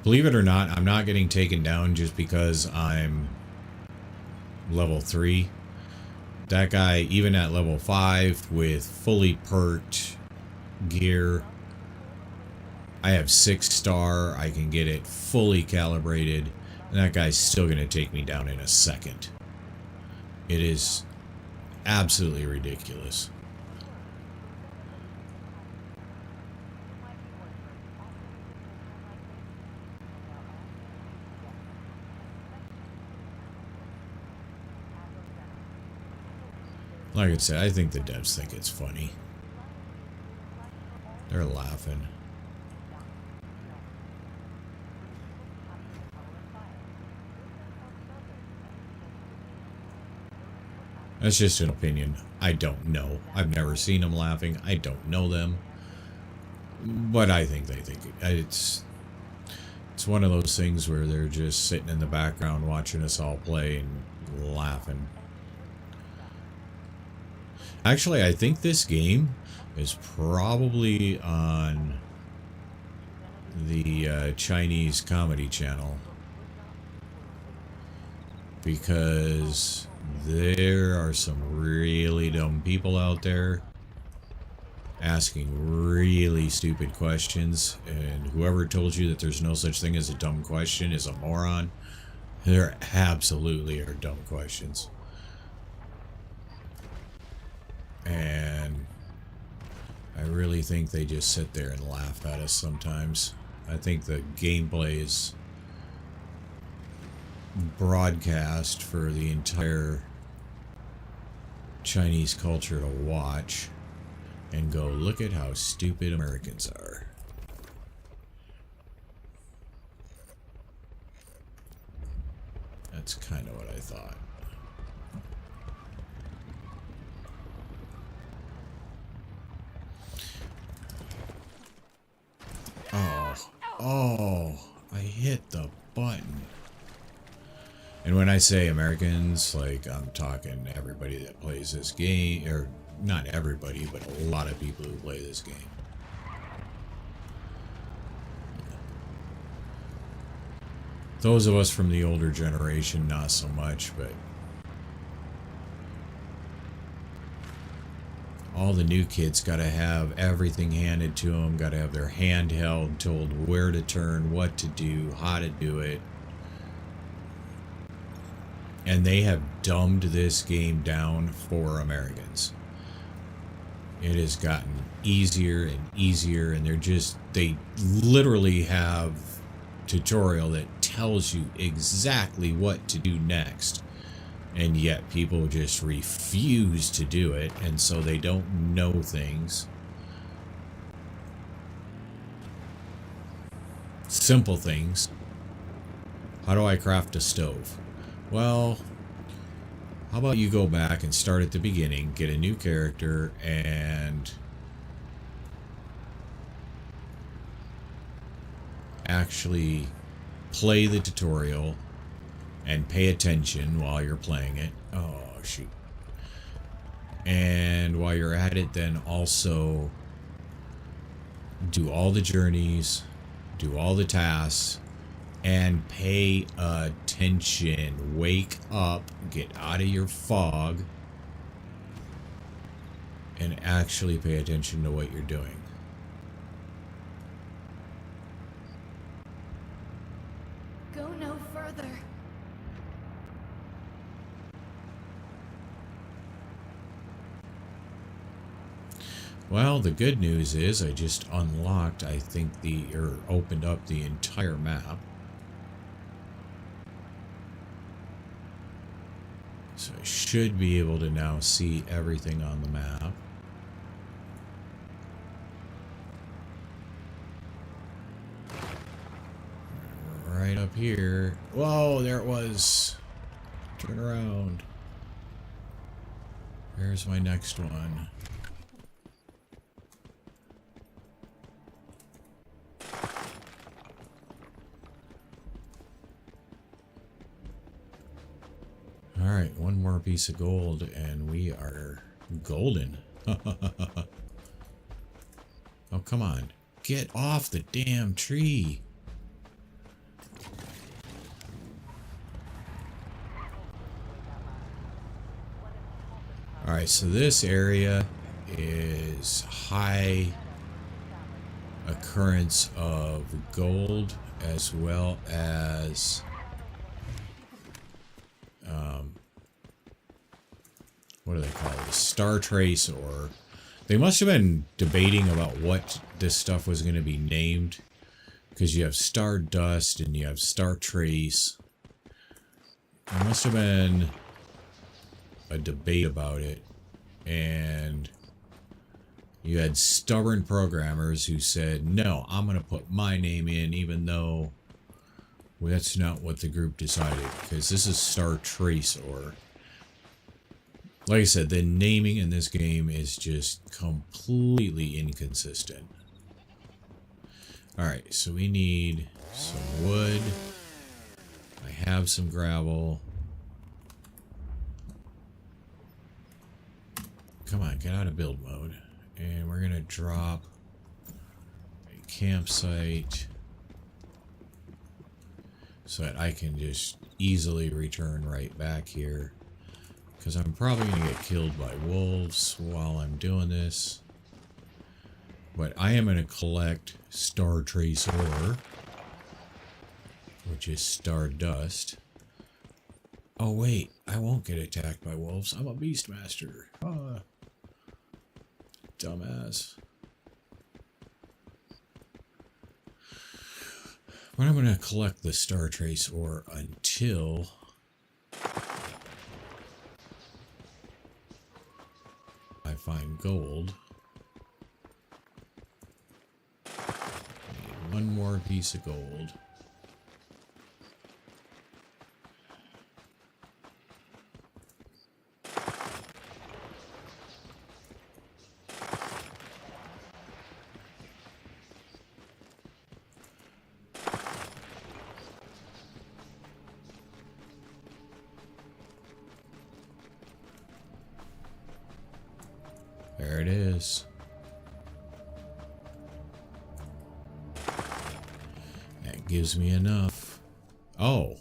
Believe it or not, I'm not getting taken down just because I'm level 3. That guy, even at level 5 with fully perked gear, I have 6-star. I can get it fully calibrated, and that guy's still going to take me down in a second. It is absolutely ridiculous. Like I said, I think the devs think it's funny. They're laughing. That's just an opinion. I don't know. I've never seen them laughing. I don't know them. But I think they think it's one of those things where they're just sitting in the background watching us all play and laughing. Actually, I think this game is probably on the Chinese comedy channel, because there are some really dumb people out there, asking really stupid questions, and whoever told you that there's no such thing as a dumb question is a moron. There absolutely are dumb questions. And I really think they just sit there and laugh at us sometimes. I think the gameplay is broadcast for the entire Chinese culture to watch and go, look at how stupid Americans are. That's kind of what I thought. Oh, I hit the button. And when I say Americans, like, I'm talking everybody that plays this game, or not everybody, but a lot of people who play this game. Those of us from the older generation, not so much, but all the new kids got to have everything handed to them, got to have their hand held, told where to turn, what to do, how to do it. And they have dumbed this game down for Americans. It has gotten easier and easier, and they literally have tutorial that tells you exactly what to do next. And yet people just refuse to do it, and so they don't know things. Simple things. How do I craft a stove? Well, how about you go back and start at the beginning, get a new character, and actually play the tutorial and pay attention while you're playing it. Oh, shoot. And while you're at it, then also do all the journeys, do all the tasks, and pay attention. Wake up, get out of your fog, and actually pay attention to what you're doing. Go no further. Well, the good news is I just unlocked, I think, or opened up the entire map. So I should be able to now see everything on the map. Right up here. Whoa, there it was. Turn around. There's my next one. Alright, one more piece of gold and we are golden. Oh, come on. Get off the damn tree. Alright, so this area is high occurrence of gold as well as what do they call it? Star trace, or they must have been debating about what this stuff was going to be named, because you have stardust and you have star trace. There must have been a debate about it, and you had stubborn programmers who said, no, I'm going to put my name in, even though that's not what the group decided, because this is star trace, or like I said, the naming in this game is just completely inconsistent. Alright, so we need some wood. I have some gravel. Come on, get out of build mode. And we're going to drop a campsite so that I can just easily return right back here. Because I'm probably going to get killed by wolves while I'm doing this. But I am going to collect Star Trace ore, which is Stardust. Oh wait, I won't get attacked by wolves. I'm a Beastmaster. Dumbass. But I'm going to collect the Star Trace ore until I find gold. Need one more piece of gold. There it is. That gives me enough. Oh,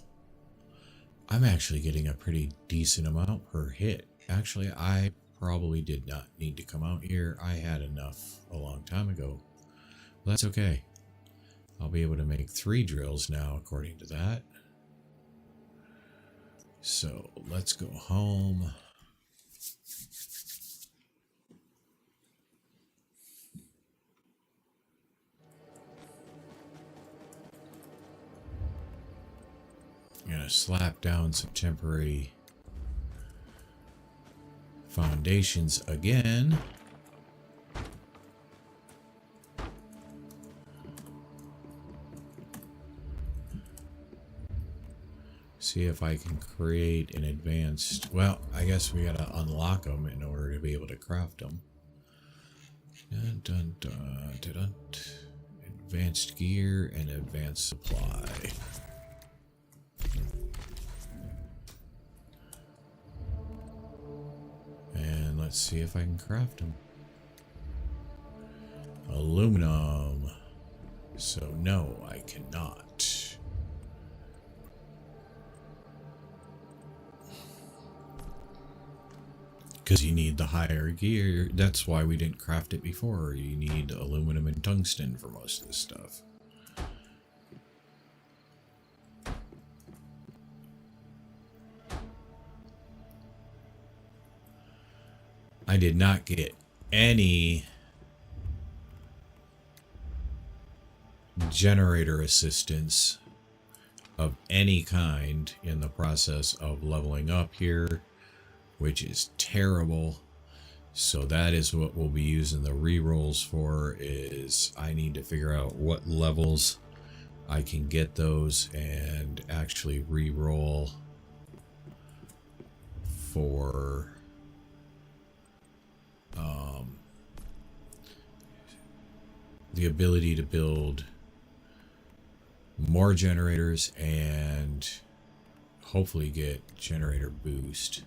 I'm actually getting a pretty decent amount per hit. Actually, I probably did not need to come out here. I had enough a long time ago. Well, that's okay. I'll be able to make 3 drills now, according to that. So let's go home. I'm gonna slap down some temporary foundations again. See if I can create an advanced... Well, I guess we gotta unlock them in order to be able to craft them. Dun, dun, dun, dun, dun. Advanced gear and advanced supply. And let's see if I can craft them. Aluminum. So no, I cannot. Because you need the higher gear. That's why we didn't craft it before. You need aluminum and tungsten for most of this stuff. I did not get any generator assistance of any kind in the process of leveling up here, which is terrible. So that is what we'll be using the rerolls for, is I need to figure out what levels I can get those and actually reroll for the ability to build more generators and hopefully get generator boost.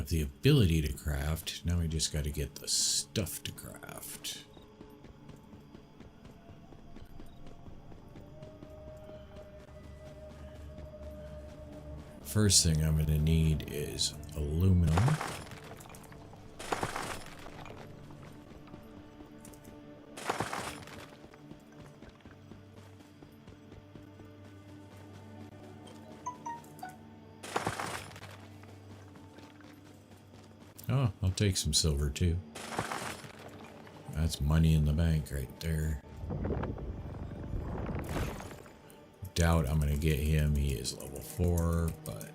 The ability to craft. Now we just got to get the stuff to craft. First thing I'm going to need is aluminum. Oh, I'll take some silver too. That's money in the bank right there. Doubt I'm gonna get him. He is level 4, but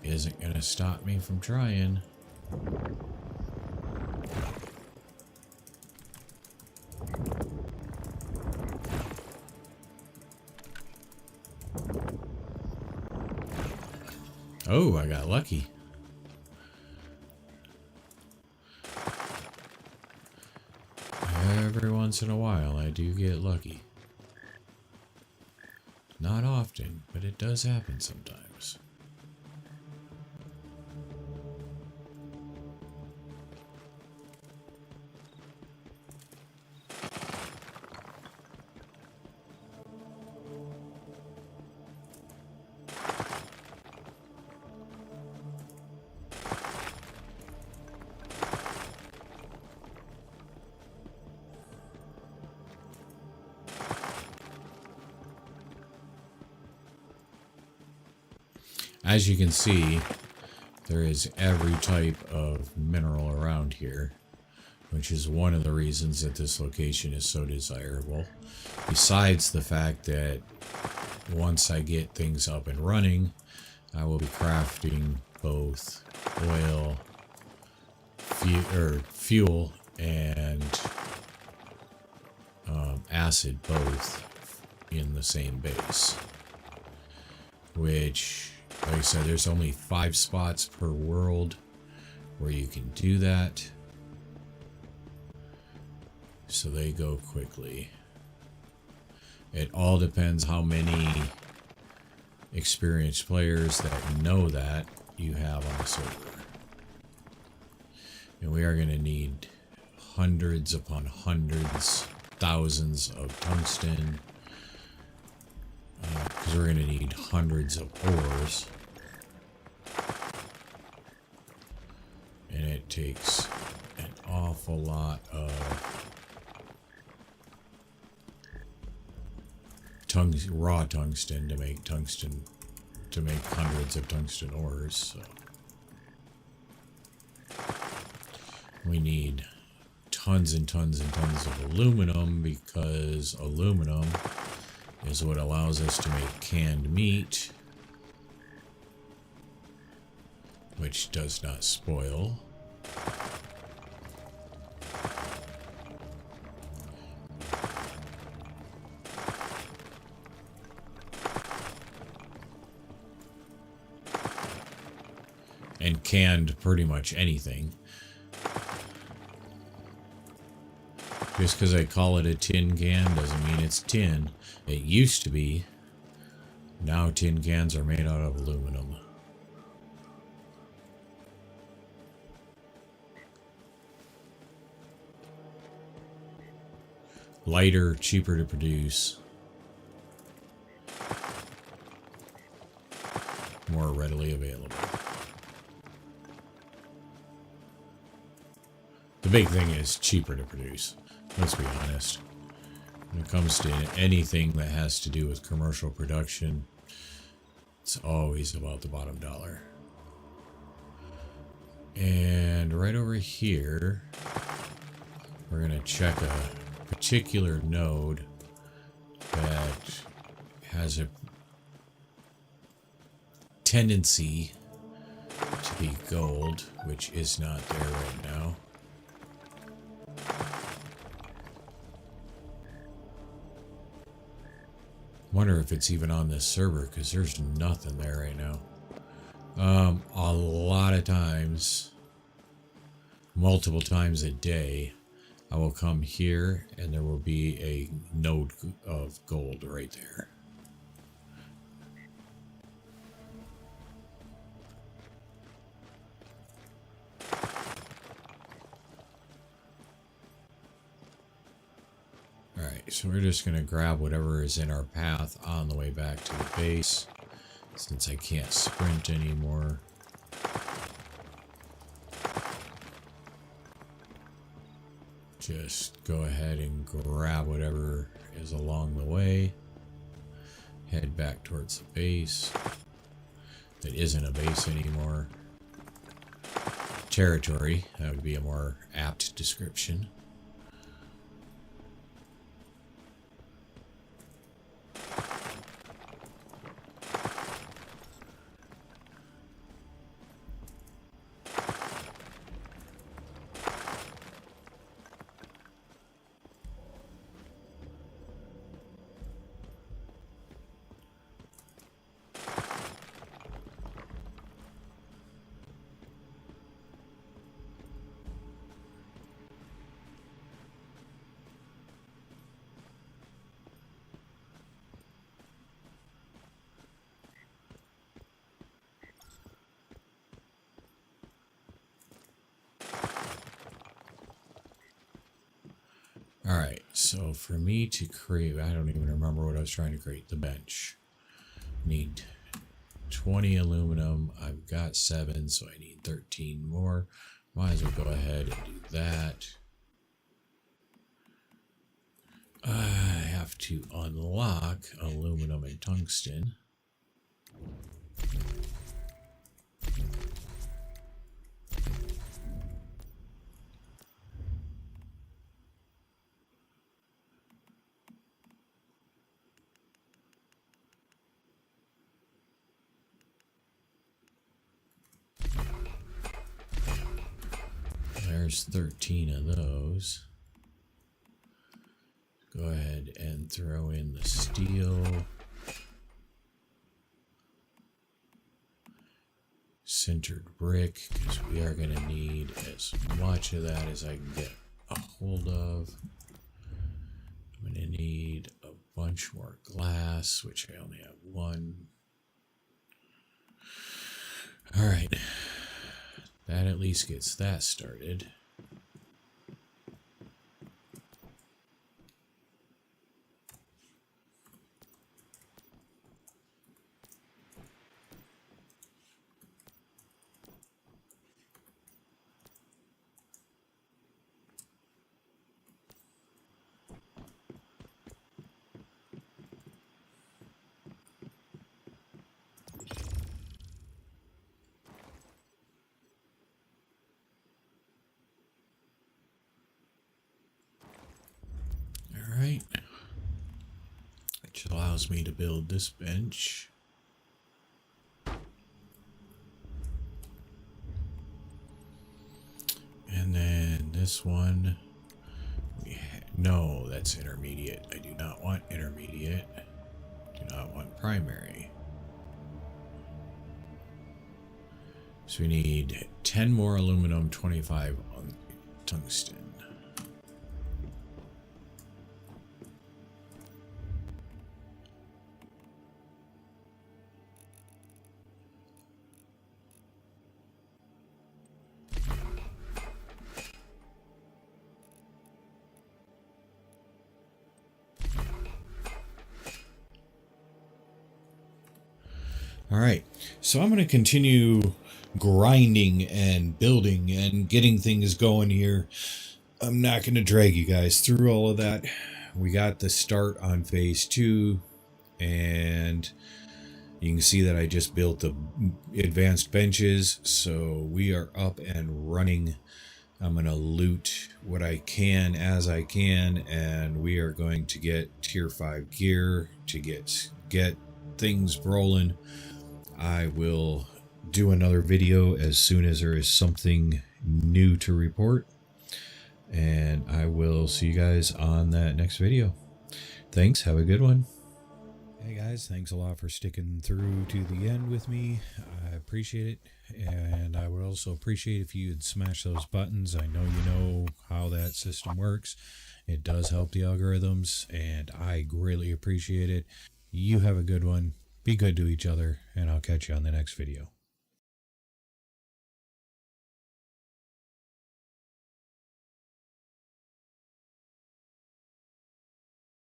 isn't gonna stop me from trying. Oh, I got lucky. every once in a while I do get lucky. Not often, but it does happen sometimes. As you can see, there is every type of mineral around here, which is one of the reasons that this location is so desirable. Besides the fact that once I get things up and running, I will be crafting both oil, fuel, and acid both in the same base, which, like I said, there's only 5 spots per world where you can do that. So they go quickly. It all depends how many experienced players that know that you have on the server. And we are going to need hundreds upon hundreds, thousands of tungsten. Because we're going to need hundreds of ores. And it takes an awful lot of raw tungsten to make hundreds of tungsten ores. So we need tons and tons and tons of aluminum, because aluminum is what allows us to make canned meat, which does not spoil. And canned pretty much anything. Just because I call it a tin can doesn't mean it's tin. It used to be. Now tin cans are made out of aluminum. Lighter, cheaper to produce. More readily available. The big thing is cheaper to produce. Let's be honest. When it comes to anything that has to do with commercial production, it's always about the bottom dollar. And right over here, we're going to check a particular node that has a tendency to be gold, which is not there right now. Wonder if it's even on this server, because there's nothing there right now. A lot of times, multiple times a day, I will come here and there will be a node of gold right there. Alright, so we're just going to grab whatever is in our path on the way back to the base, since I can't sprint anymore. Just go ahead and grab whatever is along the way. Head back towards the base. That isn't a base anymore. Territory, that would be a more apt description. Alright, so for me to create, I don't even remember what I was trying to create, the bench. Need 20 aluminum. I've got 7, so I need 13 more. Might as well go ahead and do that. I have to unlock aluminum and tungsten. There's 13 of those. Go ahead and throw in the steel. Sintered brick, because we are going to need as much of that as I can get a hold of. I'm going to need a bunch more glass, which I only have 1. Alright. That at least gets that started. Alright. Which allows me to build this bench. And then this one. No, that's intermediate. I do not want intermediate. Do not want primary. So we need 10 more aluminum, 25 on tungsten. All right, so I'm going to continue grinding and building and getting things going here. I'm not going to drag you guys through all of that. We got the start on phase 2, and you can see that I just built the advanced benches, so we are up and running. I'm going to loot what I can as I can, and we are going to get tier 5 gear to get things rolling. I will do another video as soon as there is something new to report, and I will see you guys on that next video. Thanks, have a good one. Hey guys, thanks a lot for sticking through to the end with me. I appreciate it, and I would also appreciate if you'd smash those buttons. I know you know how that system works. It does help the algorithms, and I greatly appreciate it. You have a good one. Be good to each other, and I'll catch you on the next video.